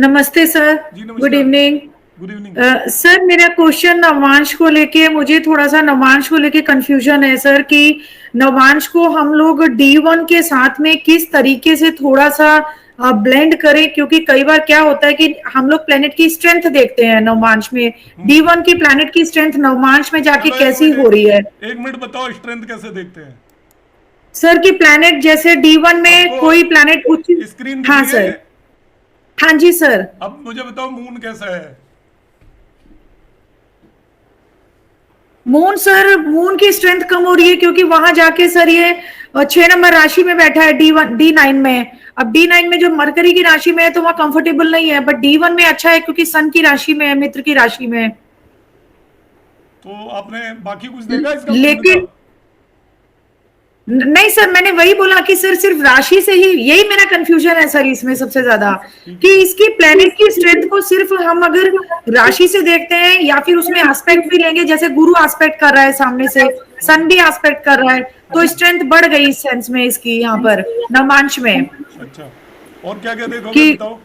नमस्ते सर। जी गुड नमस्कार। Evening. Good evening. Sir मेरा क्वेश्चन नवांश को लेके, मुझे थोड़ा सा नवांश को लेके कंफ्यूजन है सर कि नवांश को हम लोग D1 के साथ में किस तरीके से थोड़ा सा ब्लेंड करें, क्योंकि कई बार क्या होता है कि हम लोग प्लेनेट की स्ट्रेंथ देखते हैं नवांश में, D1 की प्लेनेट की स्ट्रेंथ नवांश में जाके चलो कैसी हो रही है। एक मिनट बताओ स्ट्रेंथ कैसे देखते हैं। सर की प्लेनेट जैसे D1 में आपको कोई प्लेनेट उच्च। स्क्रीन दिख हाँ रही है सर। ये? हाँ जी सर। अब मुझे बताओ मून कैसा है। मून सर, मून की स्ट्रेंथ कम हो रही है क्योंकि वहां जाके सर ये 6 नंबर राशि में बैठा है, D1 D9 में। अब D9 में जो मरकरी की राशि में है तो वहां कंफर्टेबल नहीं है, बट D1 में अच्छा है क्योंकि सन की राशि में है, मित्र की राशि में है। तो आपने बाकी कुछ देखा इसका मून का? लेकिन नहीं सर, मैंने वही बोला कि सर सिर्फ राशि से ही, यही मेरा कंफ्यूजन है सर इसमें सबसे ज्यादा, ठीक कि है। इसकी प्लेनेट की स्ट्रेंथ को सिर्फ हम अगर राशि से देखते हैं या फिर उसमें एस्पेक्ट भी लेंगे, जैसे गुरु एस्पेक्ट कर रहा है सामने से, सन भी एस्पेक्ट कर रहा है, तो स्ट्रेंथ बढ़ गई इस सेंस में इसकी यहाँ पर नवांश में। अच्छा, और क्या क्या देखोगे कि बताओ।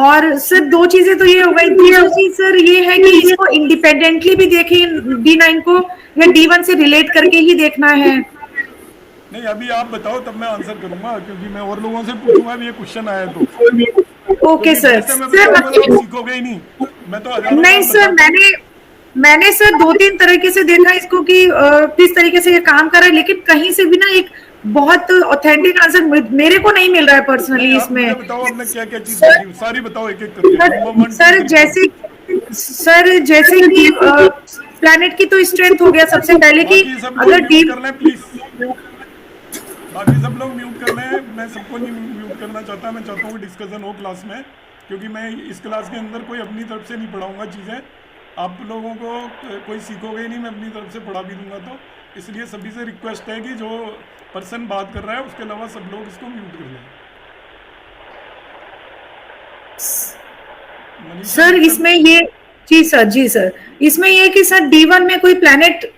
और सर दो चीजें तो ये हो गई, दूसरी चीज सर ये है कि इसको इंडिपेंडेंटली भी देखें D9 को, या D1 से रिलेट करके ही देखना है। नहीं अभी आप बताओ तब मैं आंसर करूंगा, क्योंकि मैं और लोगों से पूछूंगा भी ये क्वेश्चन आया तो। ओके क्योंकि सर। वैसे मैं सर बताऊंगा तो आप सीखोगे ही नहीं। मैं तो हजारों नहीं बार सर, बताता हूँ। मैंने सर दो तीन तरीके से देखा इसको कि किस तरीके से ये काम कर रहा है, लेकिन कहीं से भी ना एक बहुत ऑथेंटिक आंसर मेरे को नहीं मिल रहा है नहीं पर्सनली आप मुझे इसमें। बताओ आपने क्या क्या चीज सर देखी, सारी बताओ एक एक करके, सर नंबर 1 2 3 4। सर जैसे कि प्लैनेट की तो स्ट्रेंथ हो गया सबसे पहले कि बाकी सब लोग अगर डी। म्यूट कर लें प्लीज। बाकी सब लोग म्यूट कर लें, मैं सबको नहीं म्यूट करना चाहता। मैं चाहता हूँ कि डिस्कशन हो क्लास में, क्योंकि मैं इस क्लास के अंदर कोई अपनी तरफ से नहीं पढ़ाऊंगा चीज़ें। आप लोगों को कोई सीखोगे ही नहीं, मैं अपनी तरफ से पढ़ा भी दूंगा। तो इसलिए सभी से रिक्वेस्ट है कि जो पर्सन बात कर रहा है उसके अलावा सब लोग इसको म्यूट कर लें। Manisha sir disturb. इसमें ये, जी सर, जी सर, इसमें ये कि सर D1 में कोई प्लैनेट,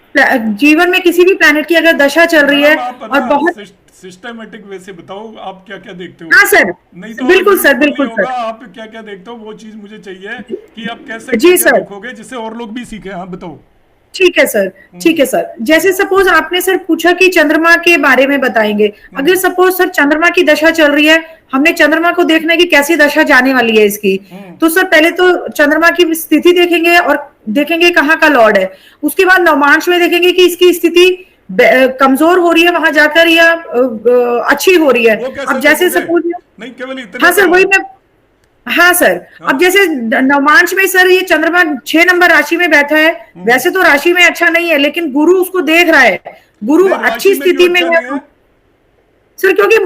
जीवन में किसी भी प्लैनेट की अगर दशा चल रही है मैडम आप और ना बहुत। सिस्टमेटिक वे से बताओ आप क्या क्या देखते हो। हाँ सर। नहीं तो बिल्कुल सर, यूजफुल नहीं बिल्कुल होगा। सर। आप क्या क्या देखते हो वो चीज़ मुझे चाहिए, कि आप कैसे क्या जी क्या सर। देखोगे जिससे और लोग भी सीखे। हाँ बताओ। ठीक है सर। ठीक है सर, जैसे सपोज आपने सर पूछा कि चंद्रमा के बारे में बताएंगे। अगर सपोज सर चंद्रमा की दशा चल रही है, हमने चंद्रमा को देखना है कि कैसी दशा जाने वाली है इसकी, हम्म। तो सर पहले तो चंद्रमा की स्थिति देखेंगे और देखेंगे कहाँ का लॉर्ड है। उसके बाद नवमांश में देखेंगे कि इसकी स्थिति कमजोर हो रही है वहां जाकर या अच्छी हो रही है। वो कैसे अब जैसे देखोगे? सपोज, नहीं केवल इतने हाँ का सर वही मैं, हाँ सर। अब हाँ। जैसे नवमांश में सर ये चंद्रमा 6 नंबर राशि में बैठा है, वैसे तो राशि में अच्छा नहीं है, लेकिन गुरु उसको देख रहा है, गुरु नहीं राशि अच्छी में क्यों स्थिति में अच्छा है। नहीं है? सर क्योंकि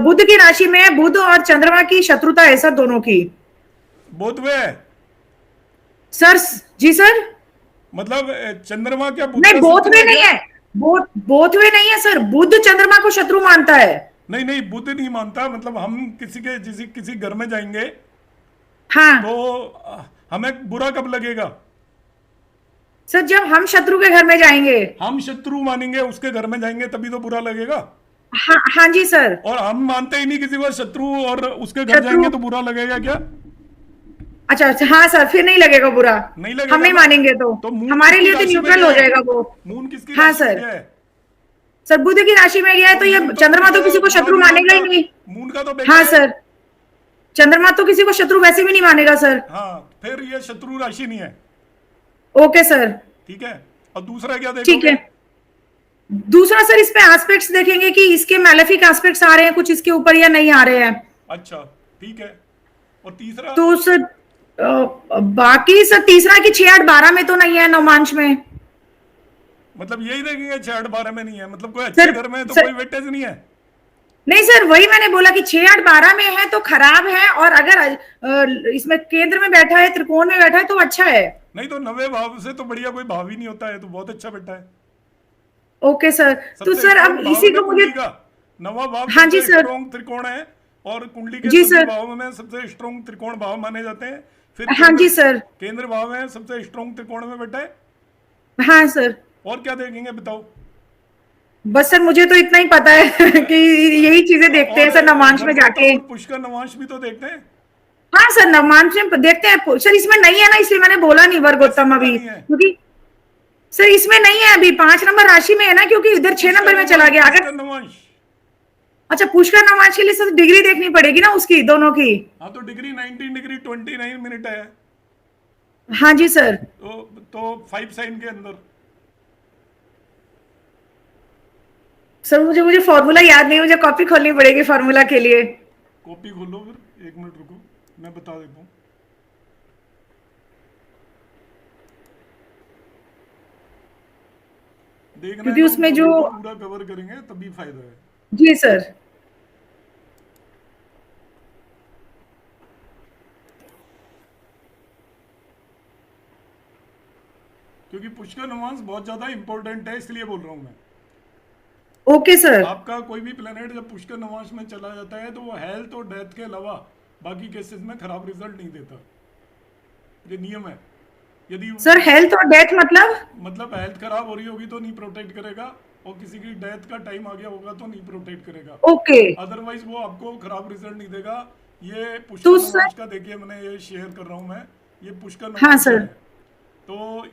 बुध की राशि में है, बुध और चंद्रमा की शत्रुता है सर दोनों की। बोध में है? सर, जी सर। मतलब चंद्रमा क्या बुध नहीं का बोथ शत्रु में है नहीं क्या? है, बोथ में नहीं है सर, बुध चंद्रमा को शत्रु मानता है। नहीं नहीं बुध नहीं मानता। मतलब हम किसी घर में जाएंगे हाँ तो हमें बुरा कब लगेगा? सर, जब हम शत्रु के घर में जाएंगे। हम शत्रु मानेंगे उसके घर में जाएंगे तभी तो बुरा लगेगा। हाँ हाँ जी सर। और हम मानते ही नहीं किसी को शत्रु, और उसके घर शत्रु, जाएंगे तो बुरा लगेगा क्या? अच्छा अच्छा, हाँ सर, फिर नहीं लगेगा बुरा। नहीं हम लगेगा नहीं ना। मानेंगे तो तो मून हमारे किसकी लिए तो राशि में न्यूट्रल गया हो है? जाएगा वो। मून किसकी हाँ राशि में सर। गया है? सर बुध की राशि में गया है तो तो ये मून तो चंद्रमा किसी तो किसी को को बुरा शत्रु नहीं मानेगा ही मानता। नहीं। मून का तो बेटा हाँ है। सर, चंद्रमा तो किसी को शत्रु वैसे भी नहीं मानेगा सर। हाँ फिर ये शत्रु राशि नहीं है। Okay sir. ठीक है। और दूसरा क्या ठीक देखोगे? है। दूसरा सर, इस पे एस्पेक्ट्स देखेंगे कि इसके मैलेफिक एस्पेक्ट्स आ रहे हैं कुछ इसके ऊपर या नहीं आ रहे हैं। अच्छा ठीक है। और तीसरा? तो सर बाकी सर तीसरा कि 6 8 12 में तो नहीं है नवमांश में। मतलब यही देखेंगे 6 8 12 में नहीं है? मतलब कोई अच्छे सर, घर में है तो सर कोई वेटेज नहीं है? नहीं सर, वही मैंने बोला कि 6 8 12 में है तो खराब है, और अगर इसमें केंद्र में बैठा है, त्रिकोण में बैठा है तो अच्छा है। नहीं तो नवे भाव से तो बढ़िया कोई भाव ही नहीं होता है, तो बहुत अच्छा बेटा है। Okay sir. तो सबसे सर अब स्ट्रॉन्ग भाव है इसी ना को मुझे। कुंडली का। नवा भाव हाँ जी सबसे सर। स्ट्रॉन्ग त्रिकोण है, और कुंडली के जी सभी सर। भावों में सबसे स्ट्रॉन्ग त्रिकोण भाव माने जाते हैं। फिर हाँ केंद्र, जी सर। केंद्र भाव है सबसे स्ट्रॉन्ग त्रिकोण में बेटा है। हाँ सर। और क्या देखेंगे बताओ? बस सर मुझे तो इतना ही पता है कि यही चीजें देखते हैं और सर नवमांश में गर्भोत्तर जाके। और पुष्कर नवांश भी तो देखते हैं। हाँ सर, नवमांश में देखते हैं सर, इसमें नहीं है ना, इसलिए मैंने बोला नहीं वर्गोत्तम अभी, नहीं है क्योंकि सर इसमें नहीं है अभी, 5 नंबर राशि में है ना, क्योंकि इधर 6 नंबर में चला गया अगर। पुष्कर नवांश। अच्छा, पुष्कर नवमांश के लिए सर डिग्री देखनी पड़ेगी ना उसकी, दोनों की। हाँ तो डिग्री 19 डिग्री 29 मिनट है, हाँ जी सर। तो 5 साइन के अंदर। सर मुझे फॉर्मूला याद नहीं, मुझे कॉपी खोलनी पड़ेगी फॉर्मूला के लिए। कॉपी खोलो फिर, 1 मिनट रुको, मैं बता देता हूँ। देखना है क्योंकि तो उसमें जो, टॉपिक को पूरा कवर करेंगे तभी फायदा है। जी सर। क्योंकि पुष्कर नवांश बहुत ज्यादा इंपॉर्टेंट है, इसलिए बोल रहा हूँ मैं। Okay sir. आपका कोई भी प्लेनेट जब पुष्कर नवांश में चला जाता है तो वो हेल्थ और डेथ के अलावा बाकी केसेस में खराब रिजल्ट नहीं देता, ये नियम है। यदि सर हेल्थ और डेथ मतलब हेल्थ खराब हो रही होगी तो नहीं प्रोटेक्ट करेगा, और किसी की डेथ का टाइम आ गया होगा तो नहीं प्रोटेक्ट करेगा, ओके। अदरवाइज वो आपको खराब रिजल्ट नहीं देगा। ये तो पुष्कर सर, नवांश का देखिए, मैंने ये शेयर कर रहा हूँ मैं, ये पुष्कर हाँ नवांश सर, है। तो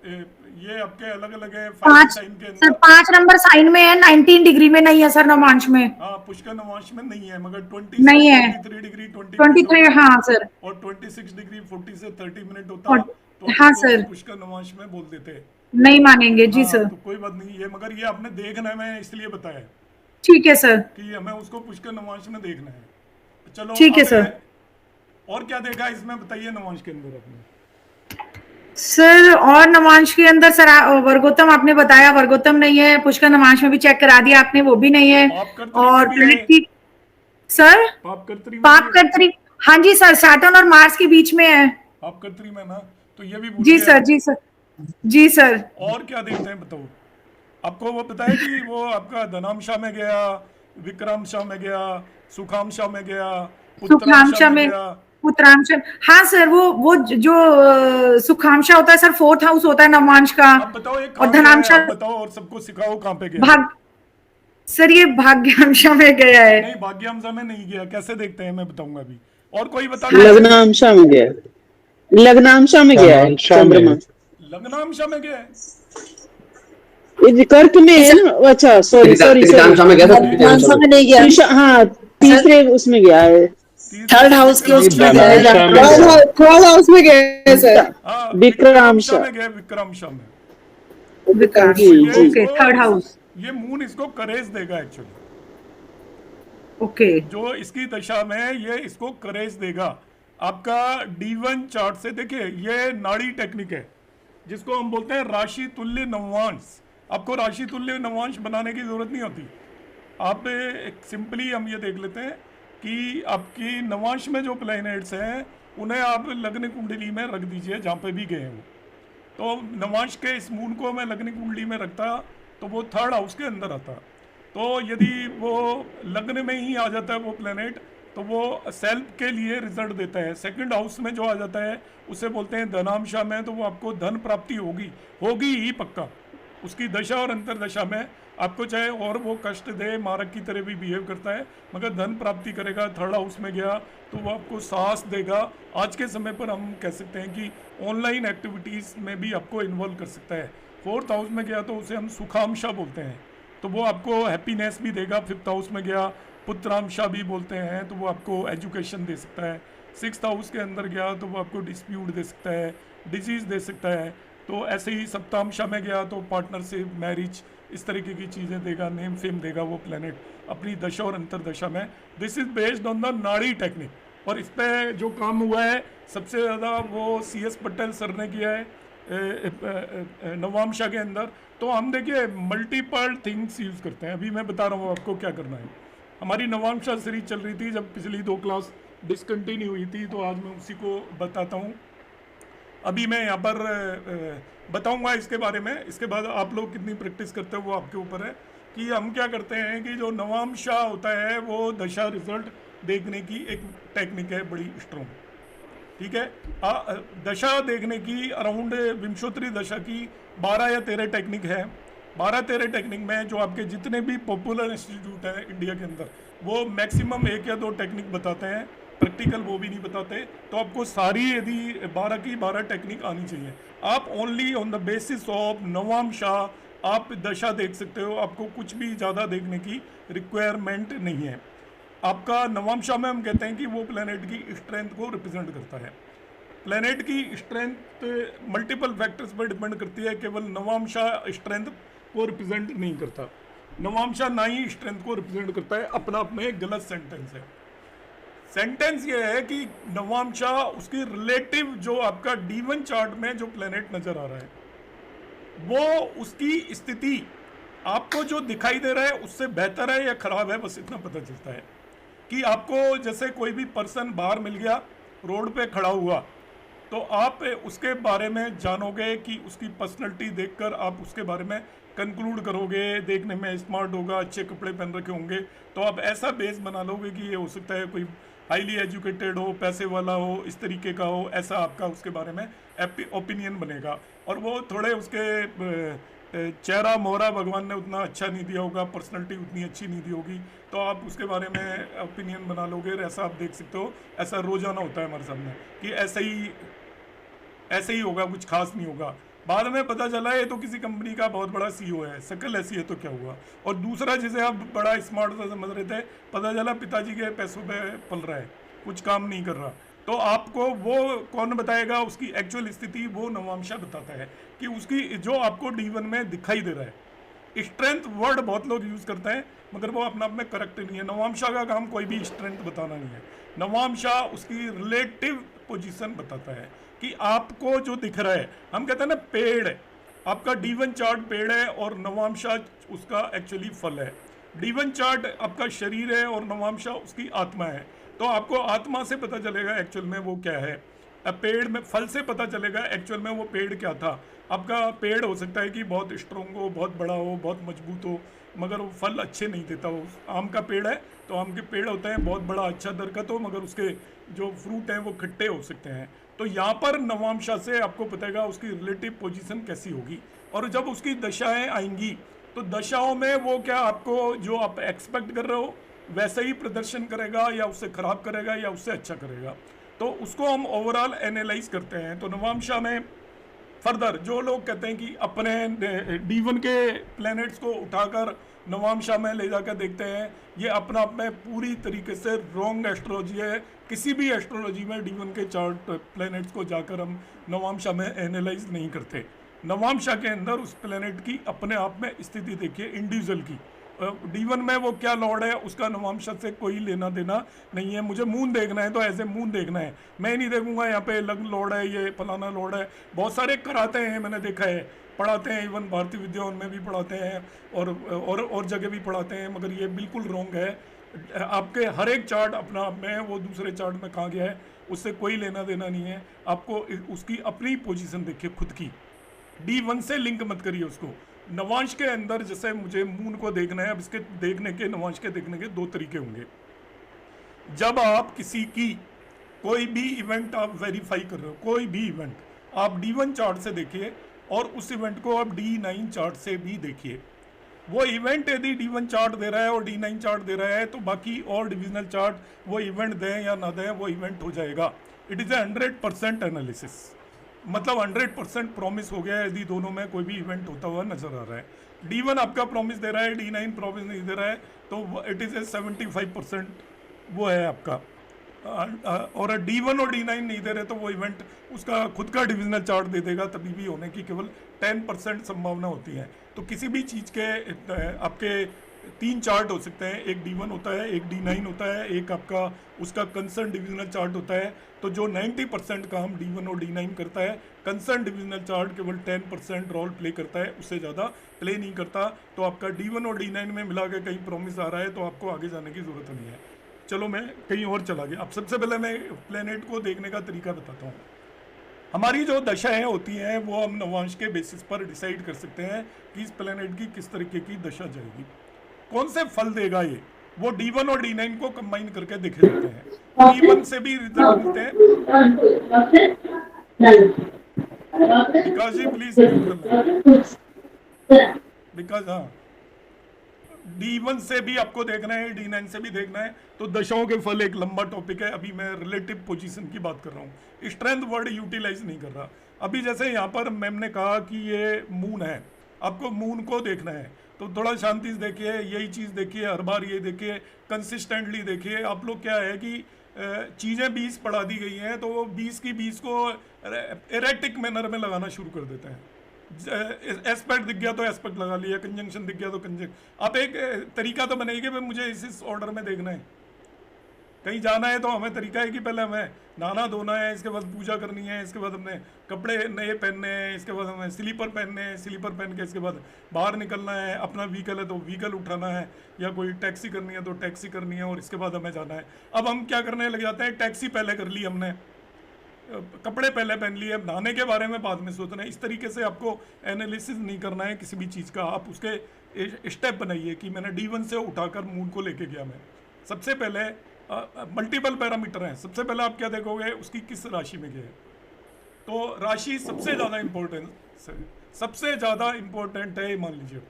ये आपके अलग अलग है 5 पांच, साइन के सर अंदर। 5 नंबर साइन में है, 19 डिग्री में नहीं है सर नवमांश में। हाँ पुष्कर नवांश में नहीं है, मगर 26 नहीं है, 23 डिग्री 20 मिनट 23, होता, हाँ सर। और 26 डिग्री 40 से 30 मिनट होता, और तो हाँ इसको सर, पुष्कर नवांश में बोल देते हैं। नहीं मानेंगे जी हाँ सर। तो कोई बात नहीं, ये मगर ये आपने देखना है, मैं इसलिए बताया ठीक है सर। कि हमें उसको पुष्कर नवांश में देखना है। चलो ठीक है अब सर। और क्या देखा इसमें बताइए नवांश के अंदर अपने। सर और नवमांश के अंदर सर, वर्गोत्तम आपने बताया, वर्गोत्तम नहीं है, पुष्कर नवमांश में भी चेक करा दिया आपने, वो भी नहीं है। पाप कर्तरी में और भी है, प्लेनेट की, सर पाप कर्तरी में भी पाप है, कर्तरी, हाँ जी सर, सैटर्न और मार्स के बीच में है। पाप कर्तरी में ना, तो ये भी भूल जी गए। सर, जी सर, जी सर। और क्या देखते हैं बताओ। आपको वो पता है कि वो आपका धनामशा में गया, विक्रमशा में गया, सुखामशा में गया, उत्तरामशा सुखांशा में में, गया। उत्तरांशा, हाँ सर, वो जो सुखांशा होता है सर, 4th हाउस होता है नवमांश का। अब बताओ ये और कहाँ गया है, धनांशा, अब बताओ और सबको सिखाओ कहाँ पे गया है। भाग, सर ये भाग्यांशा में गया है। नहीं भाग्यांशा में नहीं गया, कैसे देखते हैं मैं बताऊंगा अभी। और कोई बता हाँ दे। सर। लग्नांशा में गया है, लग्नांशा में गया है धनांशा में चंद्रमा। लग्नांशा में गया है। ये कर्क में है ना, अच्छा सॉरी सॉरी सॉरी, त्रिकांशा में गया था, लग्नांशा में नहीं गया, हाँ तीसरे उसमें गया है, थर्ड हाउस के उसमें गया है, धनांशा में गया। थर्ड हाउस में गया है सर। हाँ विक्रमशा। में गया, विक्रमशा में। विक्रांत, जी, ये जी। ओके, इसको- 3rd हाउस, ये मून इसको करेज देगा एक्चुअली, ओके। जो इसकी दशा में ये इसको करेज देगा। आपका D1 चार्ट से देखिए, ये नाड़ी टेक्निक है जिसको हम बोलते हैं राशि तुल्य नवांश। आपको राशि तुल्य नवांश बनाने की जरूरत नहीं होती। आप एक सिंपली हम ये देख लेते हैं कि आपकी नवांश में जो प्लैनेट्स हैं उन्हें आप लग्न कुंडली में रख दीजिए जहाँ पे भी गए हो। तो नवांश के इस मून को मैं लग्न कुंडली में रखता तो वो 3rd हाउस के अंदर आता। तो यदि वो लग्न में ही आ जाता है वो प्लेनेट, तो वो सेल्फ के लिए रिजल्ट देता है। 2nd हाउस में जो आ जाता है उसे बोलते हैं धनामशा में, तो वो आपको धन प्राप्ति होगी, होगी ही पक्का। उसकी दशा और अंतरदशा में आपको चाहे और वो कष्ट दे, मारक की तरह भी बिहेव करता है, मगर धन प्राप्ति करेगा। 3rd हाउस में गया तो वो आपको साहस देगा। आज के समय पर हम कह सकते हैं कि ऑनलाइन एक्टिविटीज़ में भी आपको इन्वॉल्व कर सकता है। 4th हाउस में गया तो उसे हम सुखामशा बोलते हैं, तो वो आपको हैप्पीनेस भी देगा। 5th हाउस में गया पुत्रामशा भी बोलते हैं, तो वो आपको एजुकेशन दे सकता है। 6th हाउस के अंदर गया तो वो आपको डिस्प्यूट दे सकता है, डिजीज़ दे सकता है। तो ऐसे ही सप्तामशा में गया तो पार्टनरशिप, मैरिज, इस तरीके की चीज़ें देगा, नेम फेम देगा वो प्लेनेट अपनी दशा और अंतरदशा में। This is based on the नाड़ी टेक्निक, और इस पर जो काम हुआ है सबसे ज़्यादा वो CS पटेल सर ने किया है नवामशा के अंदर। तो हम देखिए मल्टीपल थिंग्स यूज़ करते हैं। अभी मैं बता रहा हूँ आपको क्या करना है। हमारी नवामशा सीरीज चल रही थी, जब पिछली 2 क्लास डिसकंटिन्यू हुई थी, तो आज मैं उसी को बताता हूँ। अभी मैं यहाँ पर बताऊंगा इसके बारे में, इसके बाद आप लोग कितनी प्रैक्टिस करते हो वो आपके ऊपर है। कि हम क्या करते हैं कि जो नवामशा होता है वो दशा रिजल्ट देखने की एक टेक्निक है बड़ी स्ट्रॉन्ग, ठीक है। दशा देखने की अराउंड विंशोत्तरी दशा की 12 या 13 टेक्निक है। 12-13 टेक्निक में जो आपके जितने भी पॉपुलर इंस्टीट्यूट हैं इंडिया के अंदर, वो मैक्सिमम 1 या 2 टेक्निक बताते हैं। प्रैक्टिकल वो भी नहीं बताते। तो आपको सारी यदि 12 की 12 टेक्निक आनी चाहिए। आप only on the basis of Navamsha आप दशा देख सकते हो, आपको कुछ भी ज़्यादा देखने की रिक्वायरमेंट नहीं है। आपका नवांशा में हम कहते हैं कि वो प्लेनेट की स्ट्रेंथ को रिप्रेजेंट करता है। प्लेनेट की स्ट्रेंथ मल्टीपल फैक्टर्स पर डिपेंड करती है, केवल नवांशा स्ट्रेंथ को रिप्रेजेंट नहीं करता। नवांशा ना ही स्ट्रेंथ को रिप्रेजेंट करता है, अपना आप में एक गलत सेंटेंस है। सेंटेंस ये है कि नवांशा उसकी रिलेटिव जो आपका D1 चार्ट में जो प्लेनेट नजर आ रहा है वो उसकी स्थिति आपको जो दिखाई दे रहा है उससे बेहतर है या खराब है, बस इतना पता चलता है। कि आपको जैसे कोई भी पर्सन बाहर मिल गया, रोड पे खड़ा हुआ, तो आप उसके बारे में जानोगे कि उसकी पर्सनैलिटी देखकर आप उसके बारे में कंक्लूड करोगे, देखने में स्मार्ट होगा, अच्छे कपड़े पहन रखे होंगे, तो आप ऐसा बेस बना लोगे कि ये हो सकता है कोई हाईली एजुकेटेड हो, पैसे वाला हो, इस तरीके का हो, ऐसा आपका उसके बारे में ओपिनियन बनेगा। और वो थोड़े उसके चेहरा मोहरा भगवान ने उतना अच्छा नहीं दिया होगा, पर्सनैलिटी उतनी अच्छी नहीं दी होगी, तो आप उसके बारे में ओपिनियन बना लोगे। ऐसा आप देख सकते हो, ऐसा रोजाना होता है हमारे सामने कि ऐसे ही होगा, कुछ खास नहीं होगा। बाद में पता चला ये तो किसी कंपनी का बहुत बड़ा CEO है, शक्ल ऐसी है तो क्या हुआ। और दूसरा जिसे आप बड़ा स्मार्ट सा समझ रहे थे, पता चला पिताजी के पैसों पे पल रहा है, कुछ काम नहीं कर रहा। तो आपको वो कौन बताएगा, उसकी एक्चुअल स्थिति वो नवांशा बताता है कि उसकी जो आपको D1 में दिखाई दे रहा है। स्ट्रेंथ वर्ड बहुत लोग यूज करते हैं मगर वो अपना आप में करेक्ट नहीं है। नवांशा का काम कोई भी स्ट्रेंथ बताना नहीं है। नवांशा उसकी रिलेटिव पोजीशन बताता है कि आपको जो दिख रहा है, हम कहते हैं ना पेड़ है, आपका D1 चार्ट पेड़ है और नवांशा उसका एक्चुअली फल है। D1 चार्ट आपका शरीर है और नवांशा उसकी आत्मा है। तो आपको आत्मा से पता चलेगा एक्चुअल में वो क्या है, पेड़ में फल से पता चलेगा एक्चुअल में वो पेड़ क्या था। आपका पेड़ हो सकता है कि बहुत स्ट्रॉन्ग हो, बहुत बड़ा हो, बहुत मजबूत हो, मगर वो फल अच्छे नहीं देता हो। आम का पेड़ है तो आम के पेड़ होते हैं, बहुत बड़ा अच्छा दरख्त हो, मगर उसके जो फ्रूट हैं वो खट्टे हो सकते हैं। तो यहाँ पर नवांशा से आपको पताएगा उसकी रिलेटिव पोजीशन कैसी होगी। और जब उसकी दशाएं आएंगी तो दशाओं में वो क्या आपको जो आप एक्सपेक्ट कर रहे हो वैसे ही प्रदर्शन करेगा या उससे खराब करेगा या उससे अच्छा करेगा, तो उसको हम ओवरऑल एनालाइज करते हैं। तो नवांशा में फर्दर जो लोग कहते हैं कि अपने D1 के प्लैनेट्स को उठाकर नवांशा में ले जाकर देखते हैं, ये अपना आप में पूरी तरीके से रॉन्ग एस्ट्रोलॉजी है। किसी भी एस्ट्रोलॉजी में D1 के चार्ट प्लैनेट्स को जाकर हम नवांशा में एनालाइज नहीं करते। नवांशा के अंदर उस प्लैनेट की अपने आप में स्थिति देखिए इंडिविजुअल की। D1 में वो क्या लॉर्ड है उसका नवांशा से कोई लेना देना नहीं है। मुझे मून देखना है तो ऐसे मून देखना है, मैं नहीं देखूंगा यहाँ पे लग्न लॉर्ड है, ये फलाना लॉर्ड है। बहुत सारे कराते हैं, मैंने देखा है, पढ़ाते हैं, इवन भारतीय विद्याओं में भी पढ़ाते हैं और जगह भी पढ़ाते हैं, मगर ये बिल्कुल रॉन्ग है। आपके हर एक चार्ट अपना आप में है, वो दूसरे चार्ट में कहाँ गया है उससे कोई लेना देना नहीं है। आपको उसकी अपनी पोजीशन देखिए खुद की, D1 से लिंक मत करिए उसको। नवांश के अंदर जैसे मुझे मून को देखना है, अब इसके देखने के नवांश के देखने के दो तरीके होंगे। जब आप किसी की कोई भी इवेंट आप वेरीफाई कर रहे हो, कोई भी इवेंट आप D1 चार्ट से देखिए और उस इवेंट को आप D9 चार्ट से भी देखिए। वो इवेंट यदि D1 चार्ट दे रहा है और D9 चार्ट दे रहा है तो बाकी और डिविजनल चार्ट वो इवेंट दें या ना दें वो इवेंट हो जाएगा। इट इज़ ए 100% एनालिसिस, मतलब 100% प्रॉमिस हो गया है यदि दोनों में कोई भी इवेंट होता हुआ नजर आ रहा है। D1 आपका प्रॉमिस दे रहा है, D9 प्रॉमिस नहीं दे रहा है, तो इट इज़ ए 75% वो है आपका। और D1 और D9 नहीं दे रहे तो वो इवेंट उसका खुद का डिविजनल चार्ट दे देगा, तभी भी होने की केवल 10% संभावना होती है। तो किसी भी चीज़ के आपके 3 चार्ट हो सकते हैं, एक D1 होता है, एक D9 होता है, एक आपका उसका कंसर्न डिविजनल चार्ट होता है। तो जो 90% काम D1 और D9 करता है, कंसर्न डिविजनल चार्ट केवल 10% रोल प्ले करता है, उससे ज़्यादा प्ले नहीं करता। तो आपका D1 और D9 में मिला के कहीं प्रॉमिस आ रहा है तो आपको आगे जाने की ज़रूरत नहीं है। चलो मैं कहीं और चला गया। अब सबसे पहले मैं प्लेनेट को देखने का तरीका बताता हूँ। हमारी जो दशाएं होती हैं वो हम नवांश के बेसिस पर डिसाइड कर सकते हैं कि इस प्लेनेट की किस तरीके की दशा जाएगी, कौन से फल देगा ये। वो D1 और D9 को कंबाइन करके देखे जाते हैं। D1 से भी रिजल्ट मिलते हैं। विकास जी प्लीज म्यूट कर लें, विकास। हाँ, D1 से भी आपको देखना है, D9 से भी देखना है, तो दशाओं के फल एक लंबा टॉपिक है। अभी मैं रिलेटिव पोजीशन की बात कर रहा हूँ, स्ट्रेंथ वर्ड यूटिलाइज नहीं कर रहा। अभी जैसे यहाँ पर मैम ने कहा कि ये मून है, आपको मून को देखना है, तो थोड़ा शांति से देखिए, यही चीज़ देखिए, हर बार ये देखिए, कंसिस्टेंटली देखिए। आप लोग क्या है कि चीज़ें 20 पढ़ा दी गई हैं, तो वो 20 की 20 को एरेटिक मैनर में लगाना शुरू कर देते हैं। एस्पेक्ट दिख गया तो एस्पेक्ट लगा लिया, कंजंक्शन दिख गया तो कंजंक्शन। आप एक तरीका तो बनाइए कि भाई मुझे इस ऑर्डर में देखना है, कहीं जाना है तो हमें तरीका है कि पहले हमें नहाना धोना है, इसके बाद पूजा करनी है, इसके बाद हमने कपड़े नए पहनने हैं, इसके बाद हमें स्लीपर पहनने हैं, स्लीपर पहन के इसके बाद बाहर निकलना है, अपना व्हीकल है तो व्हीकल उठाना है, या कोई टैक्सी करनी है तो टैक्सी करनी है, और इसके बाद हमें जाना है। अब हम क्या करने लग जाते हैं, टैक्सी पहले कर ली हमने, कपड़े पहले पहन लिए, अब नहाने के बारे में बाद में सोचना है। इस तरीके से आपको एनालिसिस नहीं करना है किसी भी चीज़ का। आप उसके स्टेप बनाइए कि मैंने D1 से उठाकर मून को लेके गया मैं। सबसे पहले मल्टीपल पैरामीटर हैं। सबसे पहले आप क्या देखोगे, उसकी किस राशि में गया है। तो राशि सबसे ज़्यादा इम्पोर्टेंस है, सबसे ज़्यादा इम्पोर्टेंट है, मान लीजिए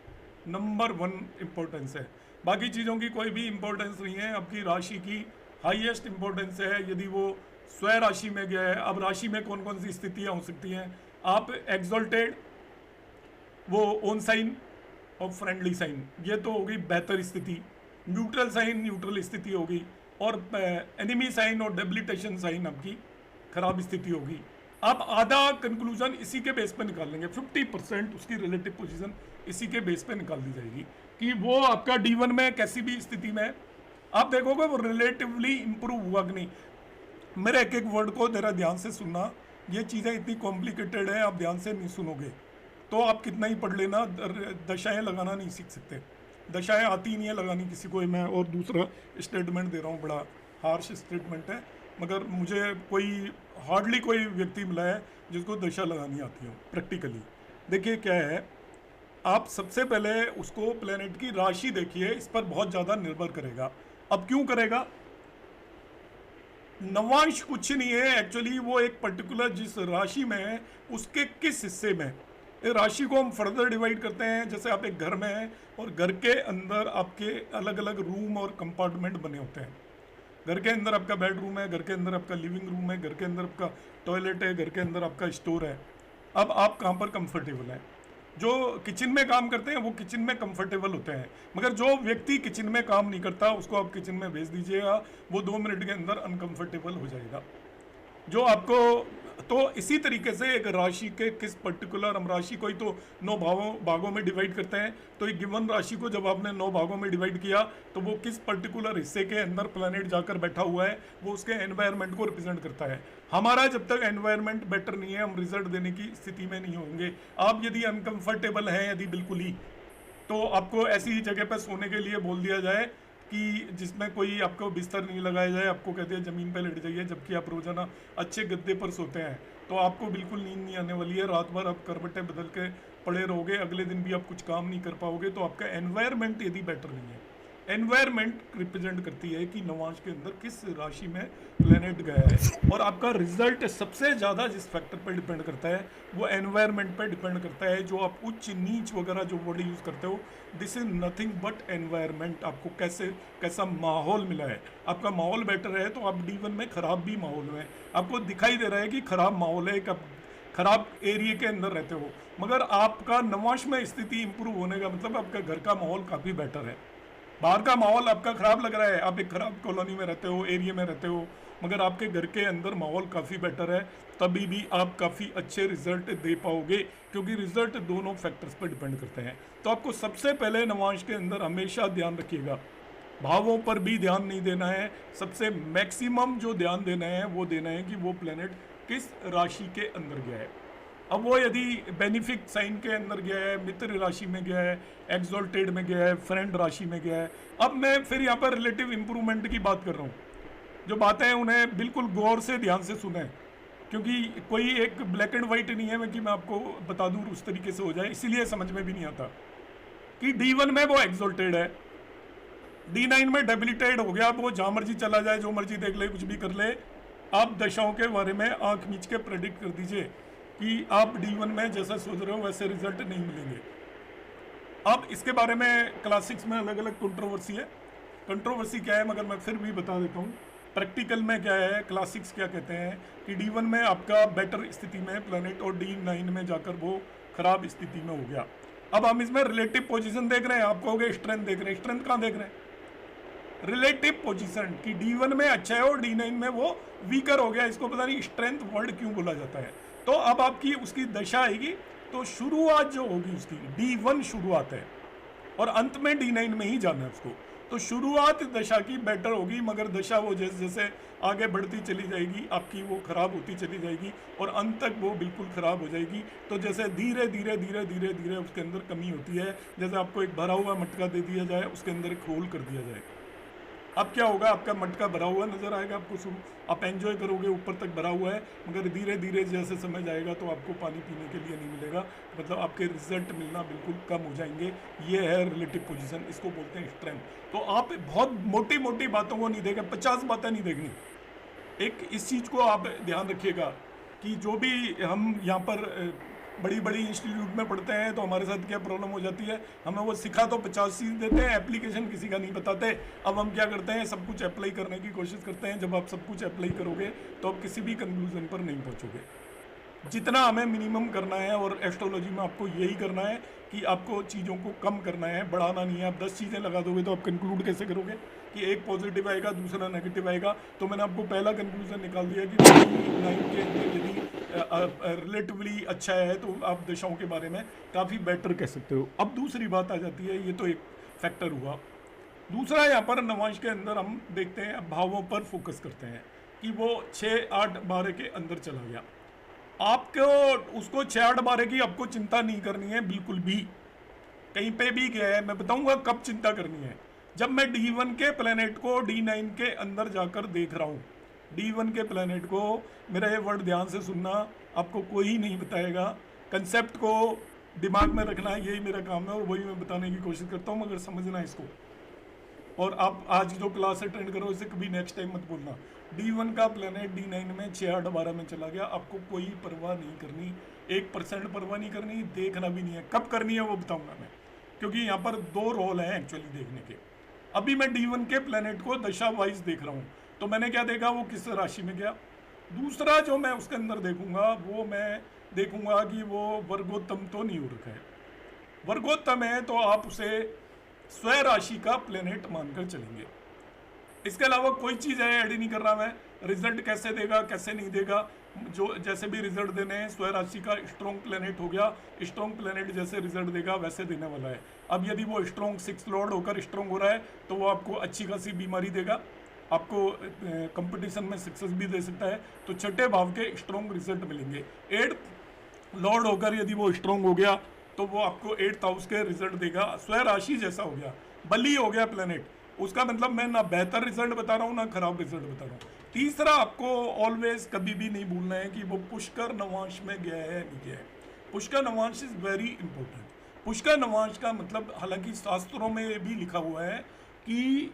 नंबर 1 इम्पोर्टेंस है। बाकी चीज़ों की कोई भी इम्पोर्टेंस नहीं है, आपकी राशि की हाईएस्ट इम्पोर्टेंस है यदि वो स्वय राशि में गया है। अब राशि में कौन कौन सी स्थितियाँ हो सकती हैं, आप एक्सॉल्टेड, वो ओन साइन और फ्रेंडली साइन, ये तो होगी बेहतर स्थिति। न्यूट्रल साइन न्यूट्रल स्थिति होगी, और एनिमी साइन और डेबिलिटेशन साइन आपकी खराब स्थिति होगी। आप आधा कंक्लूजन इसी के बेस पे निकाल लेंगे, 50% उसकी रिलेटिव पोजीशन इसी के बेस पे निकाल दी जाएगी कि वो आपका D1 में कैसी भी स्थिति में है। आप देखोगे वो रिलेटिवली इंप्रूव हुआ कि नहीं। मेरे एक एक वर्ड को जरा ध्यान से सुनना, ये चीज़ें इतनी कॉम्प्लिकेटेड है, आप ध्यान से नहीं सुनोगे तो आप कितना ही पढ़ लेना, दशाएं लगाना नहीं सीख सकते। दशाएं आती नहीं है लगानी किसी को। मैं और दूसरा स्टेटमेंट दे रहा हूँ, बड़ा हार्श स्टेटमेंट है, मगर मुझे हार्डली कोई व्यक्ति मिला है जिसको दशा लगानी आती हो प्रैक्टिकली। देखिए क्या है, आप सबसे पहले उसको प्लेनेट की राशि देखिए, इस पर बहुत ज़्यादा निर्भर करेगा। अब क्यों करेगा, नवांश कुछ नहीं है एक्चुअली, वो एक पर्टिकुलर जिस राशि में है उसके किस हिस्से में। राशि को हम फर्दर डिवाइड करते हैं, जैसे आप एक घर में हैं और घर के अंदर आपके अलग अलग रूम और कंपार्टमेंट बने होते हैं। घर के अंदर आपका बेडरूम है, घर के अंदर आपका लिविंग रूम है, घर के अंदर आपका टॉयलेट है, घर के अंदर आपका स्टोर है। अब आप कहाँ पर कंफर्टेबल हैं। जो किचन में काम करते हैं वो किचन में कंफर्टेबल होते हैं, मगर जो व्यक्ति किचन में काम नहीं करता उसको आप किचन में भेज दीजिएगा, वो 2 मिनट के अंदर अनकंफर्टेबल हो जाएगा। जो आपको, तो इसी तरीके से एक राशि के किस पर्टिकुलर, हम राशि को ही तो 9 भागों में डिवाइड करते हैं, तो एक गिवन राशि को जब आपने 9 भागों में डिवाइड किया तो वो किस पर्टिकुलर हिस्से के अंदर प्लैनेट जाकर बैठा हुआ है, वो उसके एनवायरनमेंट को रिप्रेजेंट करता है। हमारा जब तक एनवायरनमेंट बेटर नहीं है, हम रिजल्ट देने की स्थिति में नहीं होंगे। आप यदि अनकंफर्टेबल हैं, यदि बिल्कुल ही, तो आपको ऐसी जगह पर सोने के लिए बोल दिया जाए कि जिसमें कोई आपको बिस्तर नहीं लगाया जाए, आपको कहते हैं ज़मीन पे लेट जाइए, जबकि आप रोज़ाना अच्छे गद्दे पर सोते हैं, तो आपको बिल्कुल नींद नहीं आने वाली है। रात भर आप करवटें बदल के पड़े रहोगे, अगले दिन भी आप कुछ काम नहीं कर पाओगे। तो आपका एनवायरनमेंट यदि बेटर नहीं है, एनवायरनमेंट रिप्रेजेंट करती है कि नवांश के अंदर किस राशि में प्लेनेट गया है, और आपका रिजल्ट सबसे ज़्यादा जिस फैक्टर पर डिपेंड करता है वो एनवायरनमेंट पर डिपेंड करता है। जो आप उच्च नीच वगैरह जो वर्ड यूज़ करते हो, this is nothing but environment. आपको कैसा माहौल मिला है। आपका माहौल बेटर है तो आप D1 में ख़राब भी माहौल में, आपको दिखाई दे रहा है कि ख़राब माहौल है, एक खराब एरिया के अंदर रहते हो, मगर आपका नवांश में स्थिति इंप्रूव होने का मतलब आपका घर का माहौल काफ़ी बेटर है। बाहर का माहौल आपका ख़राब लग रहा है, आप एक ख़राब कॉलोनी में रहते हो, एरिया में रहते हो, मगर आपके घर के अंदर माहौल काफ़ी बेटर है, तभी भी आप काफ़ी अच्छे रिजल्ट दे पाओगे, क्योंकि रिजल्ट दोनों फैक्टर्स पर डिपेंड करते हैं। तो आपको सबसे पहले नवांश के अंदर हमेशा ध्यान रखिएगा, भावों पर भी ध्यान नहीं देना है। सबसे मैक्सिमम जो ध्यान देना है वो देना है कि वो प्लेनेट किस राशि के अंदर गया है। अब वो यदि बेनिफिक साइन के अंदर गया है, मित्र राशि में गया है, एक्सॉल्टेड में गया है, फ्रेंड राशि में गया है। अब मैं फिर यहाँ पर रिलेटिव इंप्रूवमेंट की बात कर रहा हूँ। जो बातें हैं उन्हें बिल्कुल गौर से ध्यान से सुनें, क्योंकि कोई एक ब्लैक एंड वाइट नहीं है मैं कि मैं आपको बता दूँ उस तरीके से हो जाए, इसीलिए समझ में भी नहीं आता कि D1 में वो एक्सॉल्टेड है, D9 में डेबिलिटेड हो गया, वो जहाँ मर्जी चला जाए, जो मर्जी देख ले, कुछ भी कर ले। आप दशाओं के बारे में आंख मीच के प्रेडिक्ट कर दीजिए कि आप D1 में जैसा सोच रहे हो वैसे रिजल्ट नहीं मिलेंगे। अब इसके बारे में क्लासिक्स में अलग अलग कंट्रोवर्सी है। कंट्रोवर्सी क्या है मगर मैं फिर भी बता देता हूँ। प्रैक्टिकल में क्या है, क्लासिक्स क्या कहते हैं कि D1 में आपका बेटर स्थिति में प्लैनेट और D9 में जाकर वो खराब स्थिति में हो गया। अब हम इसमें रिलेटिव पोजीशन देख रहे हैं, आप कहोगे स्ट्रेंथ देख रहे हैं, स्ट्रेंथ कहाँ देख रहे हैं? रिलेटिव पोजीशन कि D1 में अच्छा है और D9 में वो वीकर हो गया। इसको पता नहीं स्ट्रेंथ वर्ड क्यों बोला जाता है। तो अब आपकी उसकी दशा आएगी, तो शुरुआत जो होगी उसकी D1 शुरुआत है और अंत में D9 में ही जाना है उसको। तो शुरुआत दशा की बेटर होगी, मगर दशा वो जैसे जैसे आगे बढ़ती चली जाएगी आपकी वो खराब होती चली जाएगी और अंत तक वो बिल्कुल खराब हो जाएगी। तो जैसे धीरे धीरे धीरे धीरे धीरे उसके अंदर कमी होती है। जैसे आपको एक भरा हुआ मटका दे दिया जाए, उसके अंदर एक होल कर दिया जाए, अब क्या होगा, आपका मटका भरा हुआ नजर आएगा आपको, शुरू आप एंजॉय करोगे, ऊपर तक भरा हुआ है, मगर धीरे धीरे जैसे समय जाएगा तो आपको पानी पीने के लिए नहीं मिलेगा, मतलब आपके रिजल्ट मिलना बिल्कुल कम हो जाएंगे। ये है रिलेटिव पोजीशन, इसको बोलते हैं स्ट्रेंथ। तो आप बहुत मोटी मोटी बातों को नहीं देखें, 50 बातें नहीं देखनी। एक इस चीज़ को आप ध्यान रखिएगा कि जो भी हम यहाँ पर बड़ी बड़ी इंस्टीट्यूट में पढ़ते हैं तो हमारे साथ क्या प्रॉब्लम हो जाती है, हमें वो सिखा तो 50 चीज़ देते हैं, एप्लीकेशन किसी का नहीं बताते। अब हम क्या करते हैं, सब कुछ अप्लाई करने की कोशिश करते हैं। जब आप सब कुछ अप्लाई करोगे तो आप किसी भी कंक्लूजन पर नहीं पहुंचोगे। जितना हमें मिनिमम करना है, और एस्ट्रोलॉजी में आपको यही करना है कि आपको चीज़ों को कम करना है, बढ़ाना नहीं है। आप 10 चीज़ें लगा दोगे तो आप कंक्लूड कैसे करोगे कि एक पॉजिटिव आएगा दूसरा नेगेटिव आएगा। तो मैंने आपको पहला कंक्लूजन निकाल दिया कि D9 के अंदर यदि रिलेटिवली अच्छा है तो आप दशाओं के बारे में काफ़ी बेटर कह सकते हो। अब दूसरी बात आ जाती है, ये तो एक फैक्टर हुआ। दूसरा यहाँ पर नवांश के अंदर हम देखते हैं, भावों पर फोकस करते हैं कि वो 6, 8, 12 के अंदर चला गया। आपको उसको 6, 8, 12 की आपको चिंता नहीं करनी है बिल्कुल भी, कहीं पे भी गया है। मैं बताऊंगा कब चिंता करनी है, जब मैं D1 के प्लेनेट को D9 के अंदर जाकर देख रहा हूँ। D1 के प्लेनेट को, मेरा ये वर्ड ध्यान से सुनना, आपको कोई नहीं बताएगा, कंसेप्ट को दिमाग में रखना, यही मेरा काम है और वही मैं बताने की कोशिश करता हूँ, मगर समझना इसको। और आप आज जो क्लास अटेंड करो इसे कभी नेक्स्ट टाइम मत बोलना। D1 का प्लेनेट D9 में 6, 8, 12 में चला गया, आपको कोई परवाह नहीं करनी, 1% परवाह नहीं करनी, देखना भी नहीं है। कब करनी है वो बताऊंगा मैं, क्योंकि यहाँ पर 2 रोल हैं एक्चुअली देखने के। अभी मैं D1 के प्लेनेट को दशा वाइज देख रहा हूँ, तो मैंने क्या देखा, वो किस राशि में गया। दूसरा जो मैं उसके अंदर देखूंगा, वो मैं देखूंगा कि वो वर्गोत्तम तो नहीं हो रखा है। वर्गोत्तम है तो आप उसे स्वयं राशि का प्लेनेट मानकर चलेंगे। इसके अलावा कोई चीज़ है ऐड ही नहीं कर रहा मैं। रिजल्ट कैसे देगा कैसे नहीं देगा, जो जैसे भी रिजल्ट देने हैं, स्वयं राशि का स्ट्रॉन्ग प्लेनेट हो गया, स्ट्रॉन्ग प्लेनेट जैसे रिजल्ट देगा वैसे देने वाला है। अब यदि वो स्ट्रॉन्ग 6 लॉर्ड होकर स्ट्रॉन्ग हो रहा है तो वो आपको अच्छी खासी बीमारी देगा, आपको कंपटीशन में सक्सेस भी दे सकता है। तो छठे भाव के स्ट्रॉन्ग रिजल्ट मिलेंगे। 8th लॉर्ड होकर यदि वो स्ट्रॉन्ग हो गया तो वो आपको 8th हाउस के रिजल्ट देगा। स्वयं राशि जैसा हो गया, बली हो गया प्लेनेट, उसका मतलब मैं ना बेहतर रिजल्ट बता रहा हूँ ना खराब रिजल्ट बता रहा हूँ। तीसरा, आपको ऑलवेज कभी भी नहीं भूलना है कि वो पुष्कर नवांश में गया है नहीं गया है। Pushkar Navamsa is very important. Pushkar Navamsa का मतलब, हालांकि शास्त्रों में भी लिखा हुआ है कि